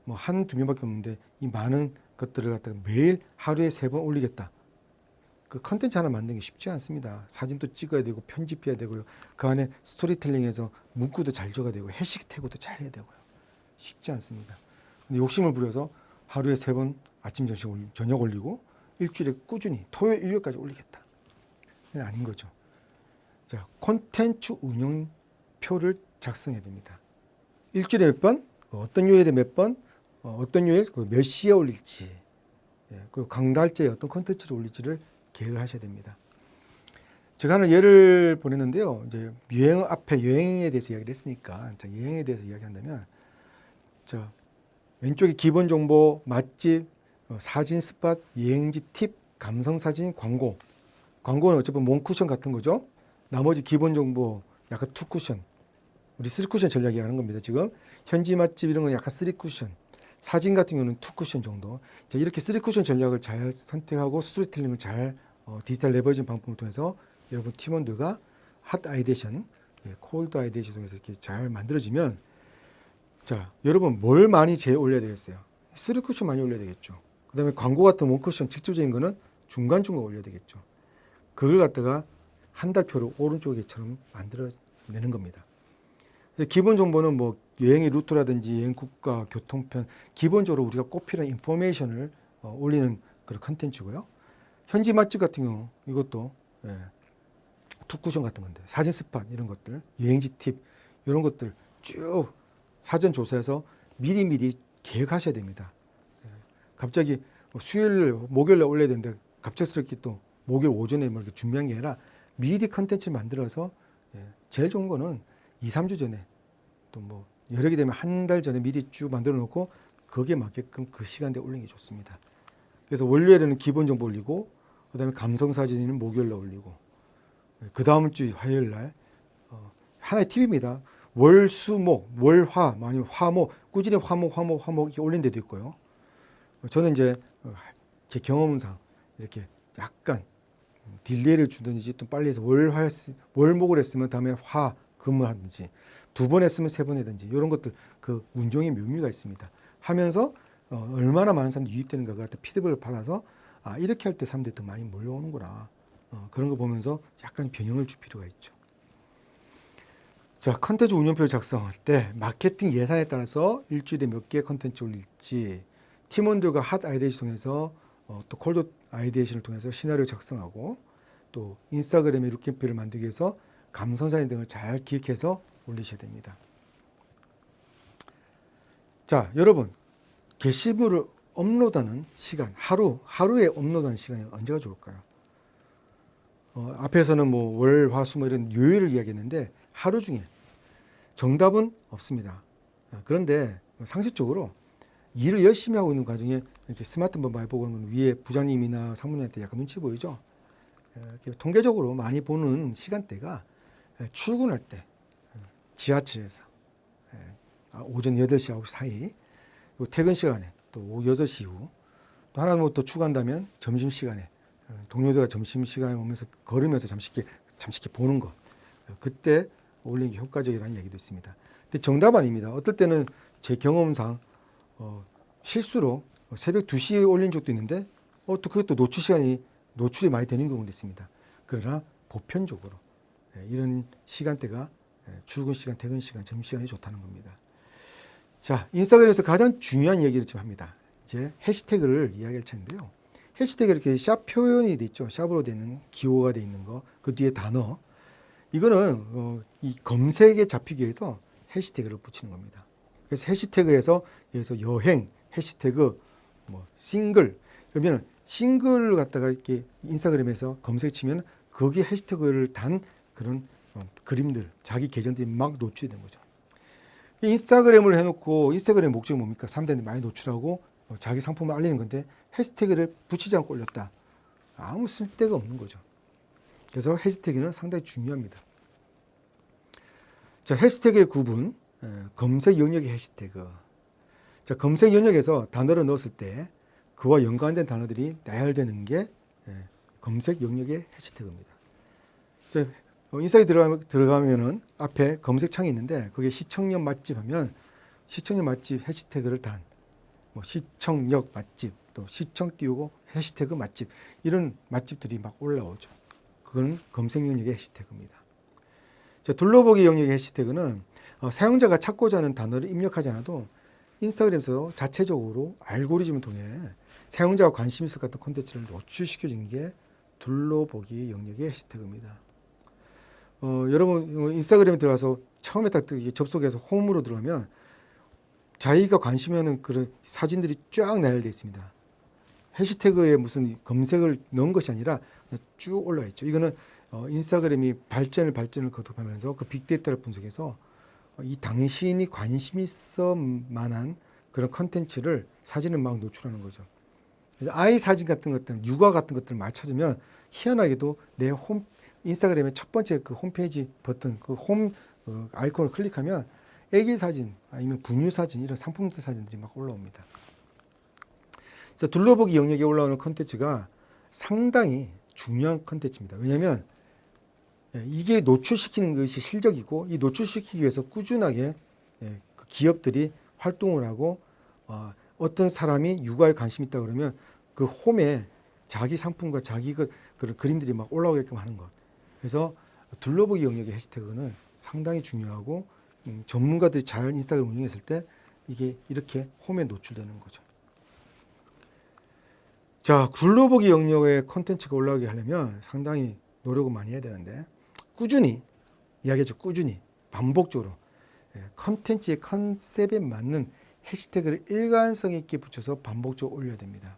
뭐 한두 명밖에 없는데 이 많은 것들을 갖다가 매일 하루에 3번 올리겠다. 그 컨텐츠 하나 만드는 게 쉽지 않습니다. 사진도 찍어야 되고 편집해야 되고요. 그 안에 스토리텔링에서 문구도 잘 적어야 되고 해시태그도 잘 해야 되고요. 쉽지 않습니다. 근데 욕심을 부려서 하루에 3번 아침, 점심, 저녁 올리고 일주일에 꾸준히 토요일, 일요일까지 올리겠다. 이건 아닌 거죠. 자, 콘텐츠 운영표를 작성해야 됩니다. 일주일에 몇 번, 어떤 요일에 몇 번, 어떤 요일, 몇 시에 올릴지, 그리고 강달제에 어떤 콘텐츠를 올릴지를 계획을 하셔야 됩니다. 제가 하나 예를 보냈는데요. 이제 앞에 여행에 대해서 이야기를 했으니까 자, 여행에 대해서 이야기한다면 자, 왼쪽에 기본 정보, 맛집, 사진 스팟, 여행지 팁, 감성 사진, 광고. 광고는 어차피 몬쿠션 같은 거죠. 나머지 기본 정보 약간 2쿠션. 우리 3쿠션 전략이 하는 겁니다. 지금 현지 맛집 이런 건 약간 3쿠션. 사진 같은 경우는 2쿠션 정도. 자, 이렇게 3쿠션 전략을 잘 선택하고 스토리텔링을 잘 디지털 레버리징 방법을 통해서 여러분 팀원들과 핫 아이디에이션, 콜드 아이디에이션 통해서 이렇게 잘 만들어지면 자, 여러분 뭘 많이 제일 올려야 되겠어요? 3쿠션 많이 올려야 되겠죠. 그 다음에 광고 같은 원쿠션 직접적인 거는 중간중간 올려야 되겠죠. 그걸 갖다가 한 달표로 오른쪽에처럼 만들어내는 겁니다. 그래서 기본 정보는 뭐 여행의 루트라든지 여행 국가, 교통편, 기본적으로 우리가 꼭 필요한 인포메이션을 올리는 그런 컨텐츠고요. 현지 맛집 같은 경우 이것도 투쿠션 같은 건데 사진 스팟 이런 것들, 여행지 팁 이런 것들 쭉 사전 조사해서 미리미리 계획하셔야 됩니다. 갑자기 수요일, 목요일에 올려야 되는데 갑작스럽게 또 목요일 오전에 뭐 이렇게 준비한 게 아니라 미리 컨텐츠 만들어서 제일 좋은 거는 2, 3주 전에 또 뭐 여력이 되면 한 달 전에 미리 쭉 만들어 놓고 거기에 맞게끔 그 시간대에 올리는 게 좋습니다. 그래서 월요일에는 기본 정보 올리고 그다음에 감성 사진은 목요일에 올리고 그 다음 주 화요일 날 하나의 팁입니다. 월, 수, 목, 월, 화, 아니면 화, 목 꾸준히 화목 이렇게 올린 데도 있고요. 저는 이제 제 경험상 이렇게 약간 딜레이를 주든지 또 빨리 해서 월목을 했으면 다음에 화, 금을 하든지 2번 했으면 3번 하든지 이런 것들 그 운종의 묘미가 있습니다. 하면서 얼마나 많은 사람들이 유입되는가 그 피드백을 받아서 아 이렇게 할 때 사람들이 더 많이 몰려오는구나 그런 거 보면서 약간 변형을 줄 필요가 있죠. 자, 컨텐츠 운영표를 작성할 때 마케팅 예산에 따라서 일주일에 몇 개의 컨텐츠 올릴지 팀원들과 핫 아이디에이션 통해서 또 콜드 아이디에이션을 통해서 시나리오 작성하고 또 인스타그램에 루캠페이를 만들기 위해서 감성사진 등을 잘 기획해서 올리셔야 됩니다. 자, 여러분 게시물을 업로드하는 시간 하루에 업로드하는 시간이 언제가 좋을까요? 앞에서는 뭐 월, 화, 수 뭐 이런 요일을 이야기했는데 하루 중에 정답은 없습니다. 그런데 상식적으로 일을 열심히 하고 있는 과정에 이렇게 스마트폰 많이 보고 있는 위에 부장님이나 상무님한테 약간 눈치 보이죠? 통계적으로 많이 보는 시간대가 출근할 때 지하철에서 오전 8시, 9시 사이 그리고 퇴근 시간에 또 오후 6시 이후 또 하나 뭐 더 추가한다면 점심시간에 동료들과 점심시간에 오면서 걸으면서 잠시 이렇게 보는 것 그때 올리는 게 효과적이라는 얘기도 있습니다. 근데 정답 아닙니다. 어떨 때는 제 경험상 실수로 새벽 2시에 올린 적도 있는데 또 그것도 노출이 많이 되는 경우도 있습니다. 그러나 보편적으로 이런 시간대가 출근 시간, 퇴근 시간, 점심시간이 좋다는 겁니다. 자, 인스타그램에서 가장 중요한 얘기를 좀 합니다. 이제 해시태그를 이야기할 텐데요. 해시태그 이렇게 샵 표현이 돼 있죠. 샵으로 되는 기호가 돼 있는 거, 그 뒤에 단어. 이거는 이 검색에 잡히기 위해서 해시태그를 붙이는 겁니다. 그래서 해시태그에서 여기서 여행, 해시태그, 뭐 싱글. 그러면 싱글을 갖다가 이렇게 인스타그램에서 검색 치면 거기에 해시태그를 단 그런 그림들, 자기 계정들이 막 노출이 된 거죠. 인스타그램을 해놓고 인스타그램 목적이 뭡니까? 사람들한테 많이 노출하고 자기 상품을 알리는 건데 해시태그를 붙이지 않고 올렸다. 아무 쓸데가 없는 거죠. 그래서 해시태그는 상당히 중요합니다. 자, 해시태그의 구분, 검색 영역의 해시태그. 자, 검색 영역에서 단어를 넣었을 때 그와 연관된 단어들이 나열되는 게 검색 영역의 해시태그입니다. 자, 인사이트 들어가면은 앞에 검색창이 있는데 거기에 시청역 맛집 하면 시청역 맛집 해시태그를 단 뭐 시청역 맛집 또 시청 띄우고 해시태그 맛집 이런 맛집들이 막 올라오죠. 그건 검색 영역의 해시태그입니다. 자, 둘러보기 영역의 해시태그는 사용자가 찾고자 하는 단어를 입력하지 않아도 인스타그램에서 자체적으로 알고리즘을 통해 사용자가 관심 있을 것 같은 콘텐츠를 노출시켜주는 게 둘러보기 영역의 해시태그입니다. 여러분 인스타그램에 들어가서 처음에 딱 접속해서 홈으로 들어가면 자기가 관심 있는 그런 사진들이 쫙 나열되어 있습니다. 해시태그에 무슨 검색을 넣은 것이 아니라 쭉 올라와 있죠. 이거는 인스타그램이 발전을 거듭하면서 그 빅데이터를 분석해서 이 당신이 관심 있어 만한 그런 컨텐츠를 사진을 막 노출하는 거죠. 그래서 아이 사진 같은 것들, 육아 같은 것들을 많이 찾으면 희한하게도 내 인스타그램의 첫 번째 그 홈페이지 버튼, 그 홈 아이콘을 클릭하면 애기 사진 아니면 분유 사진 이런 상품들 사진들이 막 올라옵니다. 그래서 둘러보기 영역에 올라오는 컨텐츠가 상당히 중요한 컨텐츠입니다. 왜냐하면 이게 노출시키는 것이 실적이고 이 노출시키기 위해서 꾸준하게 그 기업들이 활동을 하고 어떤 사람이 육아에 관심 있다 그러면 그 홈에 자기 상품과 자기 그런 그림들이 막 올라오게끔 하는 것. 그래서 둘러보기 영역의 해시태그는 상당히 중요하고 전문가들이 잘 인스타그램 운영했을 때 이게 이렇게 홈에 노출되는 거죠. 자, 둘러보기 영역의 콘텐츠가 올라오게 하려면 상당히 노력을 많이 해야 되는데 꾸준히 이야기했죠. 꾸준히 반복적으로 콘텐츠의 컨셉에 맞는 해시태그를 일관성 있게 붙여서 반복적으로 올려야 됩니다.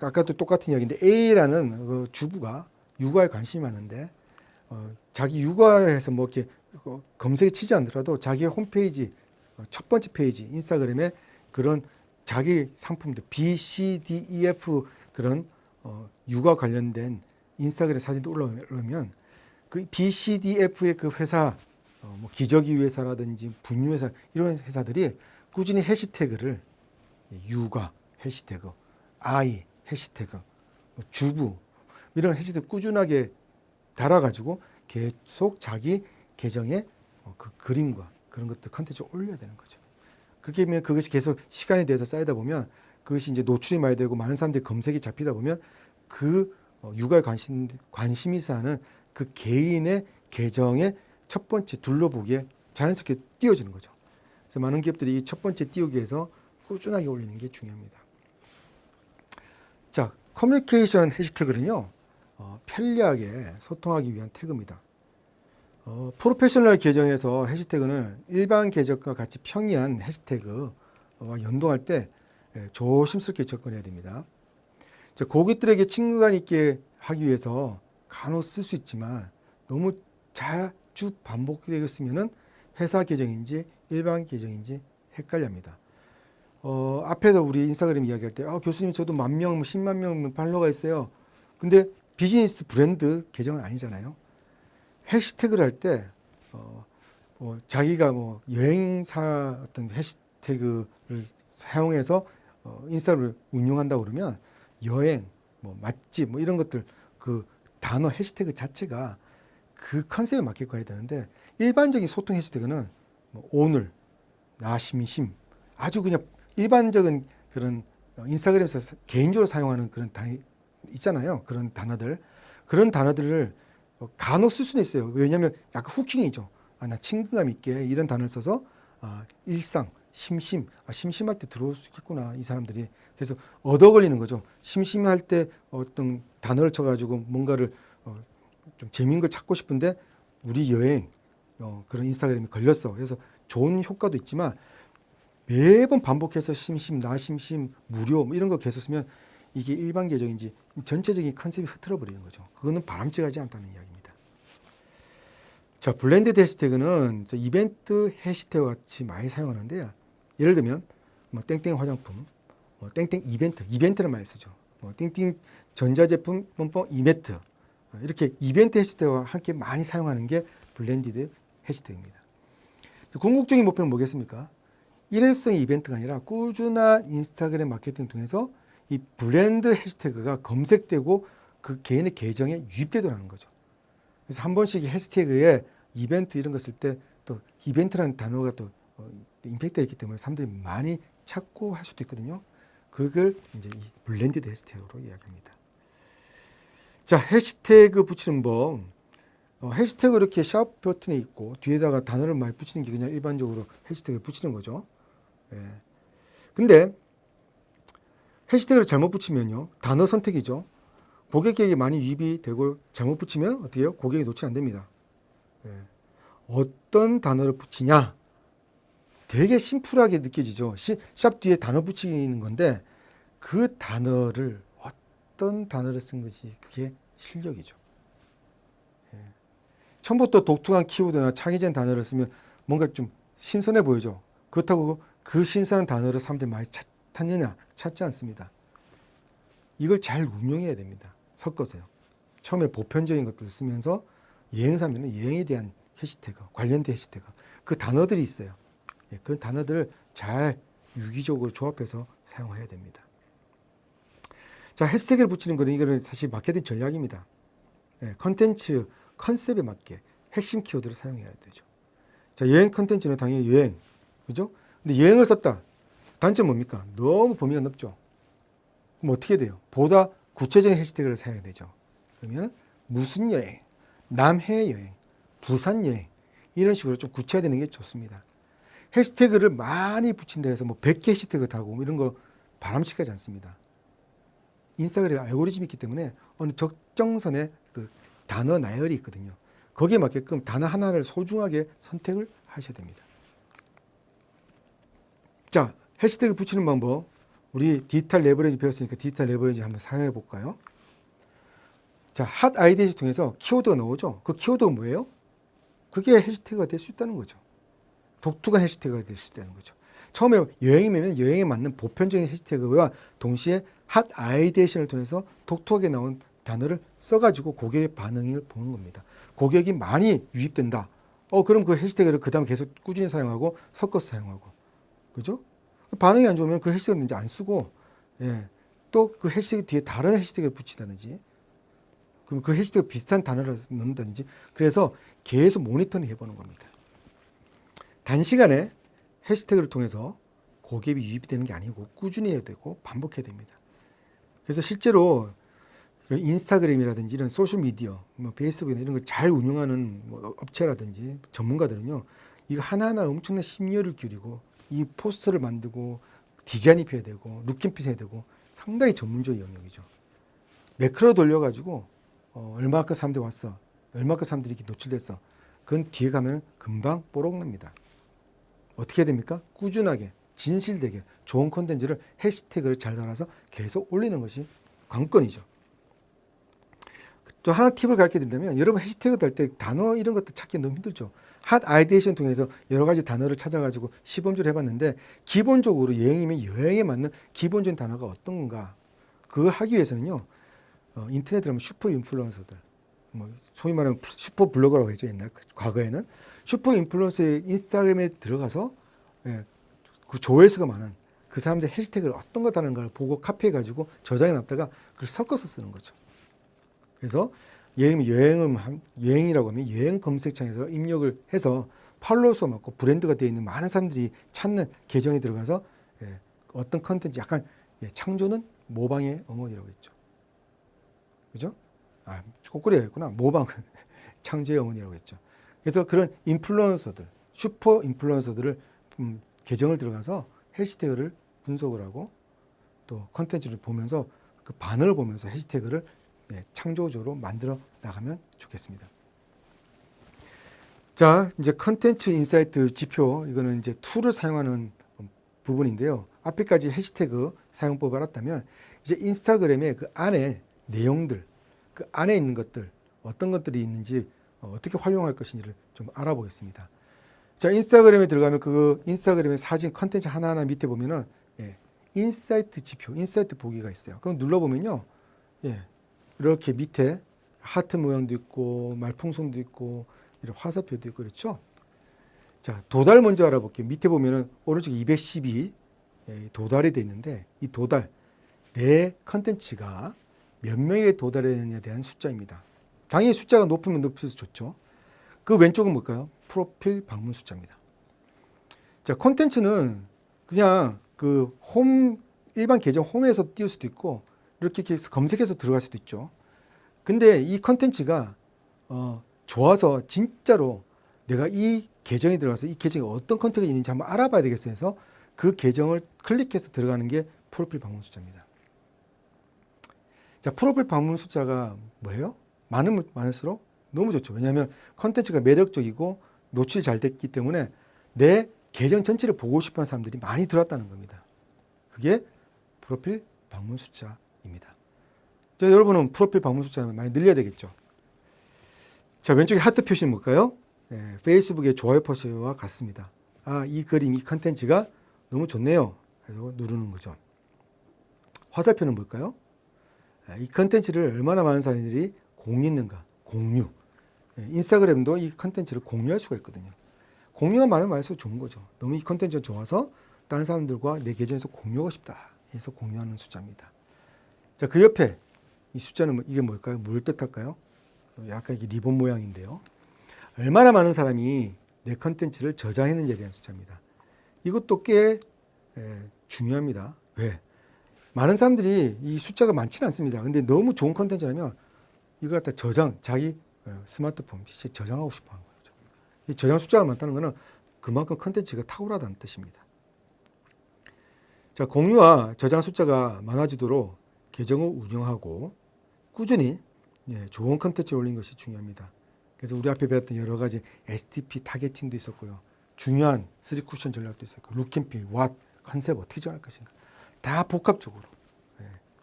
아까도 똑같은 이야기인데 A라는 그 주부가 육아에 관심이 많은데 자기 육아에서 뭐 이렇게 검색에 치지 않더라도 자기 홈페이지 첫 번째 페이지 인스타그램에 그런 자기 상품들 B, C, D, E, F 그런 육아 관련된 인스타그램 사진도 올라오면 그 B, C, D, F의 그 회사 뭐 기저귀 회사라든지 분유 회사 이런 회사들이 꾸준히 해시태그를 육아 해시태그, 아이 해시태그, 뭐 주부 이런 해시태그 꾸준하게 달아가지고 계속 자기 계정에 그 그림과 그런 것들 컨텐츠를 올려야 되는 거죠. 그렇게 하면 그것이 계속 시간이 돼서 쌓이다 보면 그것이 이제 노출이 많이 되고 많은 사람들이 검색이 잡히다 보면 그 육아에 관심이 있어 하는 그 개인의 계정의 첫 번째 둘러보기에 자연스럽게 띄워지는 거죠. 그래서 많은 기업들이 이 첫 번째 띄우기 위해서 꾸준하게 올리는 게 중요합니다. 자, 커뮤니케이션 해시태그는요, 편리하게 소통하기 위한 태그입니다. 프로페셔널 계정에서 해시태그는 일반 계정과 같이 평이한 해시태그와 연동할 때 조심스럽게 접근해야 됩니다. 자, 고객들에게 친근감 있게 하기 위해서 간혹 쓸 수 있지만 너무 자주 반복되게 쓰면은 회사 계정인지 일반 계정인지 헷갈립니다. 앞에서 우리 인스타그램 이야기할 때 교수님 저도 10,000명, 10만 명 팔로워가 있어요. 근데 비즈니스 브랜드 계정은 아니잖아요. 해시태그를 할 때 자기가 뭐 여행사 어떤 해시태그를 사용해서 인스타를 운영한다 그러면 여행, 뭐 맛집, 뭐 이런 것들 그 단어 해시태그 자체가 그 컨셉에 맞게 가야 되는데 일반적인 소통 해시태그는 뭐 오늘, 나 심심 아주 그냥 일반적인 그런 인스타그램에서 개인적으로 사용하는 그런 단어 있잖아요. 그런 단어들을 간혹 쓸 수는 있어요. 왜냐하면 약간 후킹이죠. 나 친근감 있게 이런 단어를 써서 일상, 심심, 심심할 때 들어올 수 있겠구나 이 사람들이. 그래서 얻어 걸리는 거죠. 심심할 때 어떤 단어를 쳐가지고 뭔가를 좀 재미있는 걸 찾고 싶은데 우리 여행 그런 인스타그램이 걸렸어. 그래서 좋은 효과도 있지만 매번 반복해서 심심, 나 심심, 무료 뭐 이런 거 계속 쓰면 이게 일반 계정인지 전체적인 컨셉이 흐트러 버리는 거죠. 그거는 바람직하지 않다는 이야기입니다. 자, 블렌디드 해시태그는 이벤트 해시태그 같이 많이 사용하는데요. 예를 들면 뭐 땡땡 화장품, 뭐 땡땡 이벤트를 많이 쓰죠. 뭐 땡땡 전자제품 뻔뻔 이벤트 이렇게 이벤트 해시태그와 함께 많이 사용하는 게 블렌디드 해시태그입니다. 궁극적인 목표는 뭐겠습니까? 일회성 이벤트가 아니라 꾸준한 인스타그램 마케팅 통해서 이 브랜드 해시태그가 검색되고 그 개인의 계정에 유입되도록 하는 거죠. 그래서 한 번씩 해시태그에 이벤트 이런 거 쓸 때 또 이벤트라는 단어가 또 임팩트가 있기 때문에 사람들이 많이 찾고 할 수도 있거든요. 그걸 이제 이 블렌디드 해시태그로 이야기합니다. 자, 해시태그 붙이는 법. 해시태그 이렇게 샵 버튼이 있고 뒤에다가 단어를 많이 붙이는 게 그냥 일반적으로 해시태그 붙이는 거죠. 예. 근데 해시태그를 잘못 붙이면요. 단어 선택이죠. 고객에게 많이 유입이 되고 잘못 붙이면 어떻게 해요? 고객이 놓치면 안 됩니다. 예. 어떤 단어를 붙이냐? 되게 심플하게 느껴지죠. 샵 뒤에 단어 붙이는 건데 그 단어를 어떤 단어를 쓴 것이 그게 실력이죠. 예. 처음부터 독특한 키워드나 창의적인 단어를 쓰면 뭔가 좀 신선해 보이죠. 그렇다고 그 신선한 단어를 사람들이 많이 찾느냐? 찾지 않습니다. 이걸 잘 운용해야 됩니다. 섞어서요. 처음에 보편적인 것들을 쓰면서 여행사면은 여행에 대한 해시태그, 관련된 해시태그, 그 단어들이 있어요. 예, 그 단어들을 잘 유기적으로 조합해서 사용해야 됩니다. 자, 해시태그를 붙이는 거는 이거는 사실 마케팅 전략입니다. 예, 컨텐츠 컨셉에 맞게 핵심 키워드를 사용해야 되죠. 자, 여행 컨텐츠는 당연히 여행, 그죠? 근데 여행을 썼다. 단점 뭡니까? 너무 범위가 넓죠. 그럼 어떻게 돼요? 보다 구체적인 해시태그를 사용해야 되죠. 그러면 무슨 여행, 남해 여행, 부산 여행 이런 식으로 좀 구체화되는 게 좋습니다. 해시태그를 많이 붙인다 해서 뭐 100개 해시태그 다고 이런 거 바람직하지 않습니다. 인스타그램 알고리즘이 있기 때문에 어느 적정선의 그 단어 나열이 있거든요. 거기에 맞게끔 단어 하나를 소중하게 선택을 하셔야 됩니다. 자, 해시태그 붙이는 방법. 우리 디지털 레버리지 배웠으니까 디지털 레버리지 한번 사용해 볼까요? 자, 핫 아이디어를 통해서 키워드가 나오죠. 그 키워드가 뭐예요? 그게 해시태그가 될 수 있다는 거죠. 독특한 해시태그가 될 수 있다는 거죠. 처음에 여행이면 여행에 맞는 보편적인 해시태그와 동시에 핫 아이디어를 통해서 독특하게 나온 단어를 써가지고 고객의 반응을 보는 겁니다. 고객이 많이 유입된다. 그럼 그 해시태그를 그 다음 계속 꾸준히 사용하고 섞어서 사용하고. 그죠? 반응이 안 좋으면 그 해시태그는 이제 안 쓰고, 예. 또 그 해시태그 뒤에 다른 해시태그를 붙이다든지, 그럼 그 해시태그 비슷한 단어를 넣는다든지, 그래서 계속 모니터링 해보는 겁니다. 단시간에 해시태그를 통해서 고객이 유입이 되는 게 아니고 꾸준히 해야 되고 반복해야 됩니다. 그래서 실제로 인스타그램이라든지 이런 소셜미디어, 뭐 페이스북이나 이런 걸 잘 운영하는 뭐 업체라든지 전문가들은요, 이거 하나하나 엄청난 심려를 기울이고 이 포스터를 만들고 디자인 입혀야 되고 룩앤핏 해야 되고 상당히 전문적인 영역이죠. 매크로 돌려가지고 얼마큼 사람들이 왔어, 얼마큼 사람들이 이렇게 노출됐어. 그건 뒤에 가면 금방 뽀록 납니다. 어떻게 해야 됩니까? 꾸준하게 진실되게 좋은 콘텐츠를 해시태그를 잘 달아서 계속 올리는 것이 관건이죠. 또 하나 팁을 가르쳐 드린다면 여러분 해시태그 달 때 단어 이런 것도 찾기 너무 힘들죠. 핫 아이디에이션 통해서 여러 가지 단어를 찾아가지고 시범적으로 해봤는데 기본적으로 여행이면 여행에 맞는 기본적인 단어가 어떤 건가 그걸 하기 위해서는요. 인터넷에 하면 슈퍼 인플루언서들 뭐 소위 말하면 슈퍼 블로거라고 했죠. 옛날 과거에는 슈퍼 인플루언서의 인스타그램에 들어가서 그 조회수가 많은 그 사람들 해시태그를 어떤 거 다는 걸 보고 카피해가지고 저장해 놨다가 그걸 섞어서 쓰는 거죠. 그래서 여행이라고 하면 여행 검색창에서 입력을 해서 팔로워 수가 많고 브랜드가 되어 있는 많은 사람들이 찾는 계정에 들어가서 어떤 컨텐츠 약간 창조는 모방의 어머니라고 했죠. 그죠? 거꾸로 했구나. 모방 창조의 어머니라고 했죠. 그래서 그런 인플루언서들, 슈퍼 인플루언서들을 계정을 들어가서 해시태그를 분석을 하고 또 컨텐츠를 보면서 그 반응을 보면서 해시태그를 창조적으로 만들어 나가면 좋겠습니다. 자, 이제 컨텐츠 인사이트 지표, 이거는 이제 툴을 사용하는 부분인데요. 앞에까지 해시태그 사용법을 알았다면 이제 인스타그램의 그 안에 내용들, 그 안에 있는 것들, 어떤 것들이 있는지 어떻게 활용할 것인지를 좀 알아보겠습니다. 자, 인스타그램에 들어가면 그 인스타그램의 사진 컨텐츠 하나하나 밑에 보면은 인사이트 지표, 인사이트 보기가 있어요. 그럼 눌러보면요. 이렇게 밑에 하트 모양도 있고 말풍선도 있고 이런 화살표도 있고 그렇죠. 자, 도달 먼저 알아볼게요. 밑에 보면은 오른쪽에 212 도달이 돼 있는데 이 도달 내 컨텐츠가 몇 명에 도달했느냐에 대한 숫자입니다. 당연히 숫자가 높으면 높을수록 좋죠. 그 왼쪽은 뭘까요? 프로필 방문 숫자입니다. 자, 콘텐츠는 그냥 그 홈 일반 계정 홈에서 띄울 수도 있고 이렇게 검색해서 들어갈 수도 있죠. 근데 이 컨텐츠가 좋아서 진짜로 내가 이 계정에 들어가서 이 계정에 어떤 컨텐츠가 있는지 한번 알아봐야 되겠어 해서 그 계정을 클릭해서 들어가는 게 프로필 방문 숫자입니다. 자, 프로필 방문 숫자가 뭐예요? 많으면 많을수록 너무 좋죠. 왜냐하면 컨텐츠가 매력적이고 노출이 잘 됐기 때문에 내 계정 전체를 보고 싶어하는 사람들이 많이 들어왔다는 겁니다. 그게 프로필 방문 숫자입니다. 자, 여러분은 프로필 방문 숫자를 많이 늘려야 되겠죠. 자, 왼쪽에 하트 표시는 뭘까요? 페이스북의 좋아요 표시와 같습니다. 아, 이 그림, 이 컨텐츠가 너무 좋네요. 그래서 누르는 거죠. 화살표는 뭘까요? 이 컨텐츠를 얼마나 많은 사람들이 공유했는가, 공유. 인스타그램도 이 컨텐츠를 공유할 수가 있거든요. 공유가 많으면 많을수록 좋은 거죠. 너무 이 컨텐츠가 좋아서 다른 사람들과 내 계정에서 공유하고 싶다 해서 공유하는 숫자입니다. 자, 그 옆에 이 숫자는 이게 뭘까요? 뭘 뜻할까요? 약간 이게 리본 모양인데요. 얼마나 많은 사람이 내 컨텐츠를 저장했는지에 대한 숫자입니다. 이것도 꽤 중요합니다. 왜? 많은 사람들이 이 숫자가 많지는 않습니다. 근데 너무 좋은 컨텐츠라면 이걸 갖다 자기 스마트폰 PC에 저장하고 싶어 하는 거죠. 이 저장 숫자가 많다는 것은 그만큼 컨텐츠가 탁월하다는 뜻입니다. 자, 공유와 저장 숫자가 많아지도록 계정을 운영하고 꾸준히 좋은 컨텐츠를 올리는 것이 중요합니다. 그래서 우리 앞에 배웠던 여러 가지 STP 타겟팅도 있었고요. 중요한 3쿠션 전략도 있었고, 룩앤필, 왓, 컨셉 어떻게 정할 것인가. 다 복합적으로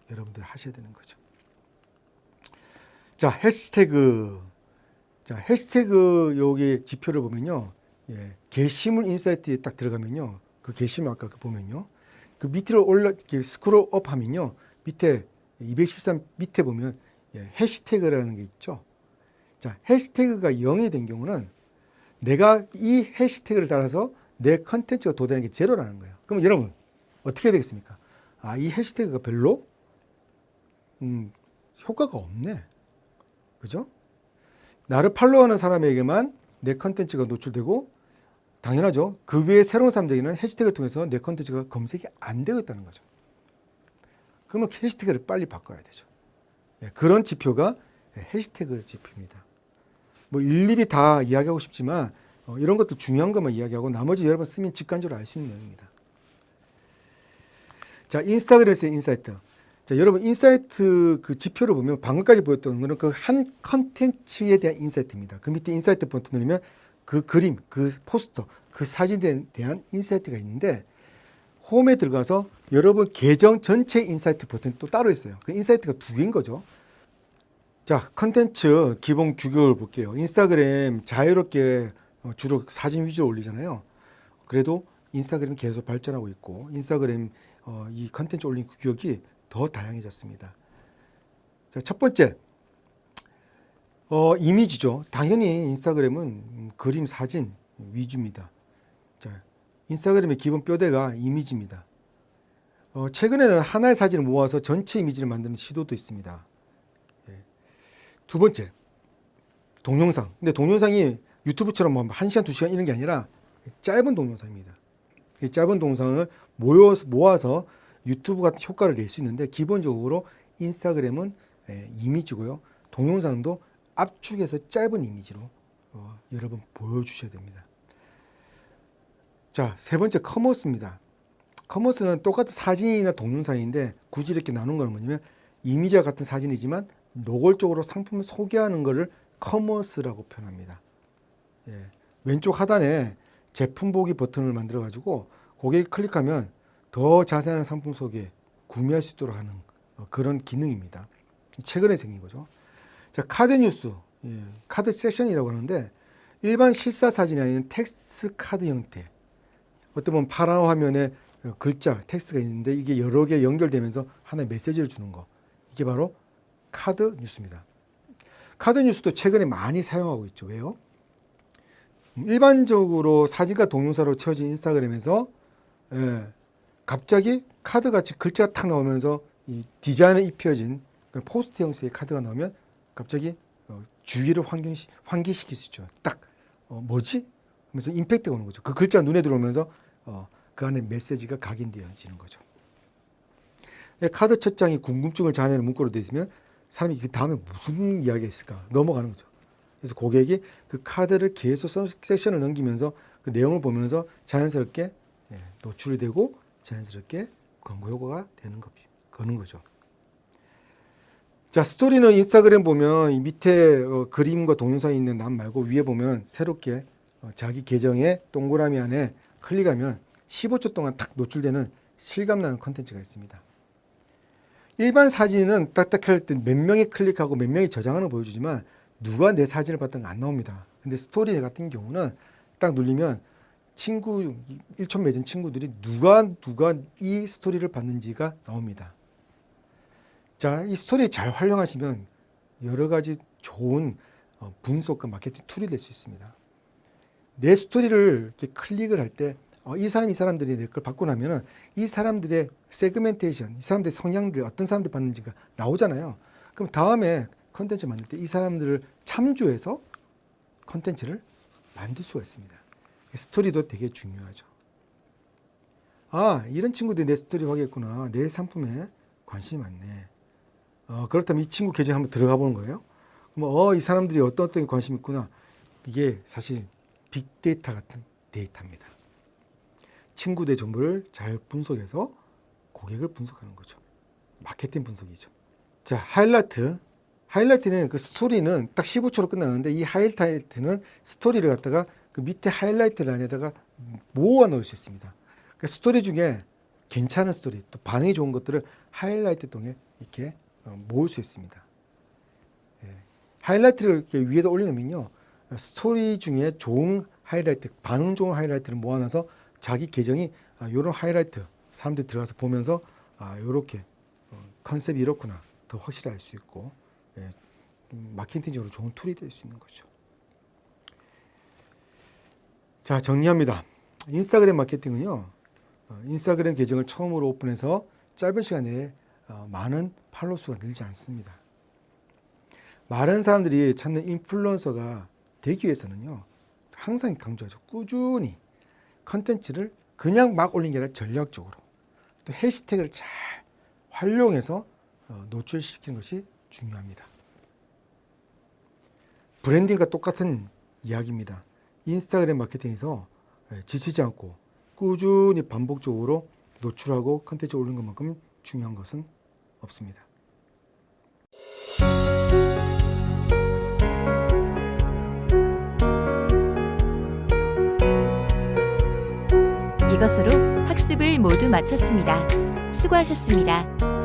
여러분들 하셔야 되는 거죠. 자, 해시태그. 자, 해시태그 여기 지표를 보면요. 게시물 인사이트에 딱 들어가면요. 그 게시물 아까 보면요. 그 밑으로 스크롤업 하면요. 밑에 213 밑에 보면 해시태그라는 게 있죠. 자, 해시태그가 0이 된 경우는 내가 이 해시태그를 따라서 내 컨텐츠가 도달하는 게 제로라는 거예요. 그럼 여러분 어떻게 해야 되겠습니까? 아, 이 해시태그가 별로 효과가 없네. 그죠? 나를 팔로우하는 사람에게만 내 컨텐츠가 노출되고 당연하죠. 그 외에 새로운 사람들에게는 해시태그를 통해서 내 컨텐츠가 검색이 안 되고 있다는 거죠. 그러면 해시태그를 빨리 바꿔야 되죠. 그런 지표가 해시태그 지표입니다. 뭐 일일이 다 이야기하고 싶지만 이런 것도 중요한 것만 이야기하고 나머지 여러 번 쓰면 직관적으로 알 수 있는 내용입니다. 자, 인스타그램에서의 인사이트. 자, 여러분 인사이트 그 지표를 보면 방금까지 보였던 거는 그 한 컨텐츠에 대한 인사이트입니다. 그 밑에 인사이트 버튼 누르면 그 그림, 그 포스터, 그 사진에 대한 인사이트가 있는데 홈에 들어가서 여러분 계정 전체 인사이트 버튼이 또 따로 있어요. 그 인사이트가 두 개인 거죠. 자, 컨텐츠 기본 규격을 볼게요. 인스타그램 자유롭게 주로 사진 위주로 올리잖아요. 그래도 인스타그램이 계속 발전하고 있고 인스타그램 이 컨텐츠 올린 규격이 더 다양해졌습니다. 자, 첫 번째 이미지죠. 당연히 인스타그램은 그림, 사진 위주입니다. 자, 인스타그램의 기본 뼈대가 이미지입니다. 최근에는 하나의 사진을 모아서 전체 이미지를 만드는 시도도 있습니다. 두 번째, 동영상. 근데 동영상이 유튜브처럼 뭐 1시간, 2시간 이런 게 아니라 짧은 동영상입니다. 이 짧은 동영상을 모아서 유튜브 같은 효과를 낼 수 있는데 기본적으로 인스타그램은 이미지고요. 동영상도 압축해서 짧은 이미지로 여러분 보여주셔야 됩니다. 자, 세 번째 커머스입니다. 커머스는 똑같은 사진이나 동영상인데 굳이 이렇게 나눈 건 뭐냐면 이미지와 같은 사진이지만 노골적으로 상품을 소개하는 것을 커머스라고 표현합니다. 왼쪽 하단에 제품 보기 버튼을 만들어 가지고 거기에 클릭하면 더 자세한 상품 소개 구매할 수 있도록 하는 그런 기능입니다. 최근에 생긴 거죠. 자, 카드 뉴스, 카드 섹션이라고 하는데 일반 실사 사진이 아닌 텍스트 카드 형태. 어떻게 보면 파란 화면에 글자, 텍스트가 있는데 이게 여러 개 연결되면서 하나의 메시지를 주는 거. 이게 바로 카드 뉴스입니다. 카드 뉴스도 최근에 많이 사용하고 있죠. 왜요? 일반적으로 사진과 동영상으로 채워진 인스타그램에서 갑자기 카드같이 글자가 탁 나오면서 이 디자인에 입혀진 포스트 형식의 카드가 나오면 갑자기 주의를 환기시킬 수 있죠. 딱 뭐지? 하면서 임팩트가 오는 거죠. 그 글자가 눈에 들어오면서 그 안에 메시지가 각인되어지는 거죠. 카드 첫 장이 궁금증을 자아내는 문구로 되어 있으면 사람이 그 다음에 무슨 이야기가 있을까 넘어가는 거죠. 그래서 고객이 그 카드를 계속 섹션을 넘기면서 그 내용을 보면서 자연스럽게 노출이 되고 자연스럽게 광고 효과가 거는 거죠. 자, 스토리는 인스타그램 보면 이 밑에 그림과 동영상이 있는 남 말고 위에 보면 새롭게 자기 계정의 동그라미 안에 클릭하면 15초 동안 탁 노출되는 실감나는 컨텐츠가 있습니다. 일반 사진은 딱딱할 때 몇 명이 클릭하고 몇 명이 저장하는 걸 보여주지만 누가 내 사진을 봤던 거 안 나옵니다. 근데 스토리 같은 경우는 딱 누르면 친구, 일촌 맺은 친구들이 누가 이 스토리를 봤는지가 나옵니다. 자, 이 스토리 잘 활용하시면 여러 가지 좋은 분석과 마케팅 툴이 될 수 있습니다. 내 스토리를 이렇게 클릭을 할 때 이 사람들이 내 걸 받고 나면은 이 사람들의 세그멘테이션, 이 사람들의 성향들, 어떤 사람들 받는지가 나오잖아요. 그럼 다음에 컨텐츠 만들 때 이 사람들을 참조해서 컨텐츠를 만들 수가 있습니다. 스토리도 되게 중요하죠. 아, 이런 친구들이 내 스토리 하겠구나. 내 상품에 관심이 많네. 그렇다면 이 친구 계정에 한번 들어가 보는 거예요. 그럼 이 사람들이 어떤 게 관심 있구나. 이게 사실 빅데이터 같은 데이터입니다. 친구들의 정보를 잘 분석해서 고객을 분석하는 거죠. 마케팅 분석이죠. 자, 하이라이트는 그 스토리는 딱 15초로 끝나는데 이 하이라이트는 스토리를 갖다가 그 밑에 하이라이트 라인에다가 모아 넣을 수 있습니다. 그 스토리 중에 괜찮은 스토리, 또 반응이 좋은 것들을 하이라이트 통해 이렇게 모을 수 있습니다. 하이라이트를 이렇게 위에다 올려놓으면요, 스토리 중에 좋은 하이라이트, 반응 좋은 하이라이트를 모아놔서 자기 계정이 이런 하이라이트 사람들이 들어가서 보면서 이렇게 컨셉이 이렇구나 더 확실히 알 수 있고 마케팅적으로 좋은 툴이 될 수 있는 거죠. 자, 정리합니다. 인스타그램 마케팅은요, 인스타그램 계정을 처음으로 오픈해서 짧은 시간 내에 많은 팔로워 수가 늘지 않습니다. 많은 사람들이 찾는 인플루언서가 되기 위해서는요, 항상 강조하죠. 꾸준히 컨텐츠를 그냥 막 올린 게 아니라 전략적으로 또 해시태그를 잘 활용해서 노출시키는 것이 중요합니다. 브랜딩과 똑같은 이야기입니다. 인스타그램 마케팅에서 지치지 않고 꾸준히 반복적으로 노출하고 컨텐츠 올리는 것만큼 중요한 것은 없습니다. 이것으로 학습을 모두 마쳤습니다. 수고하셨습니다.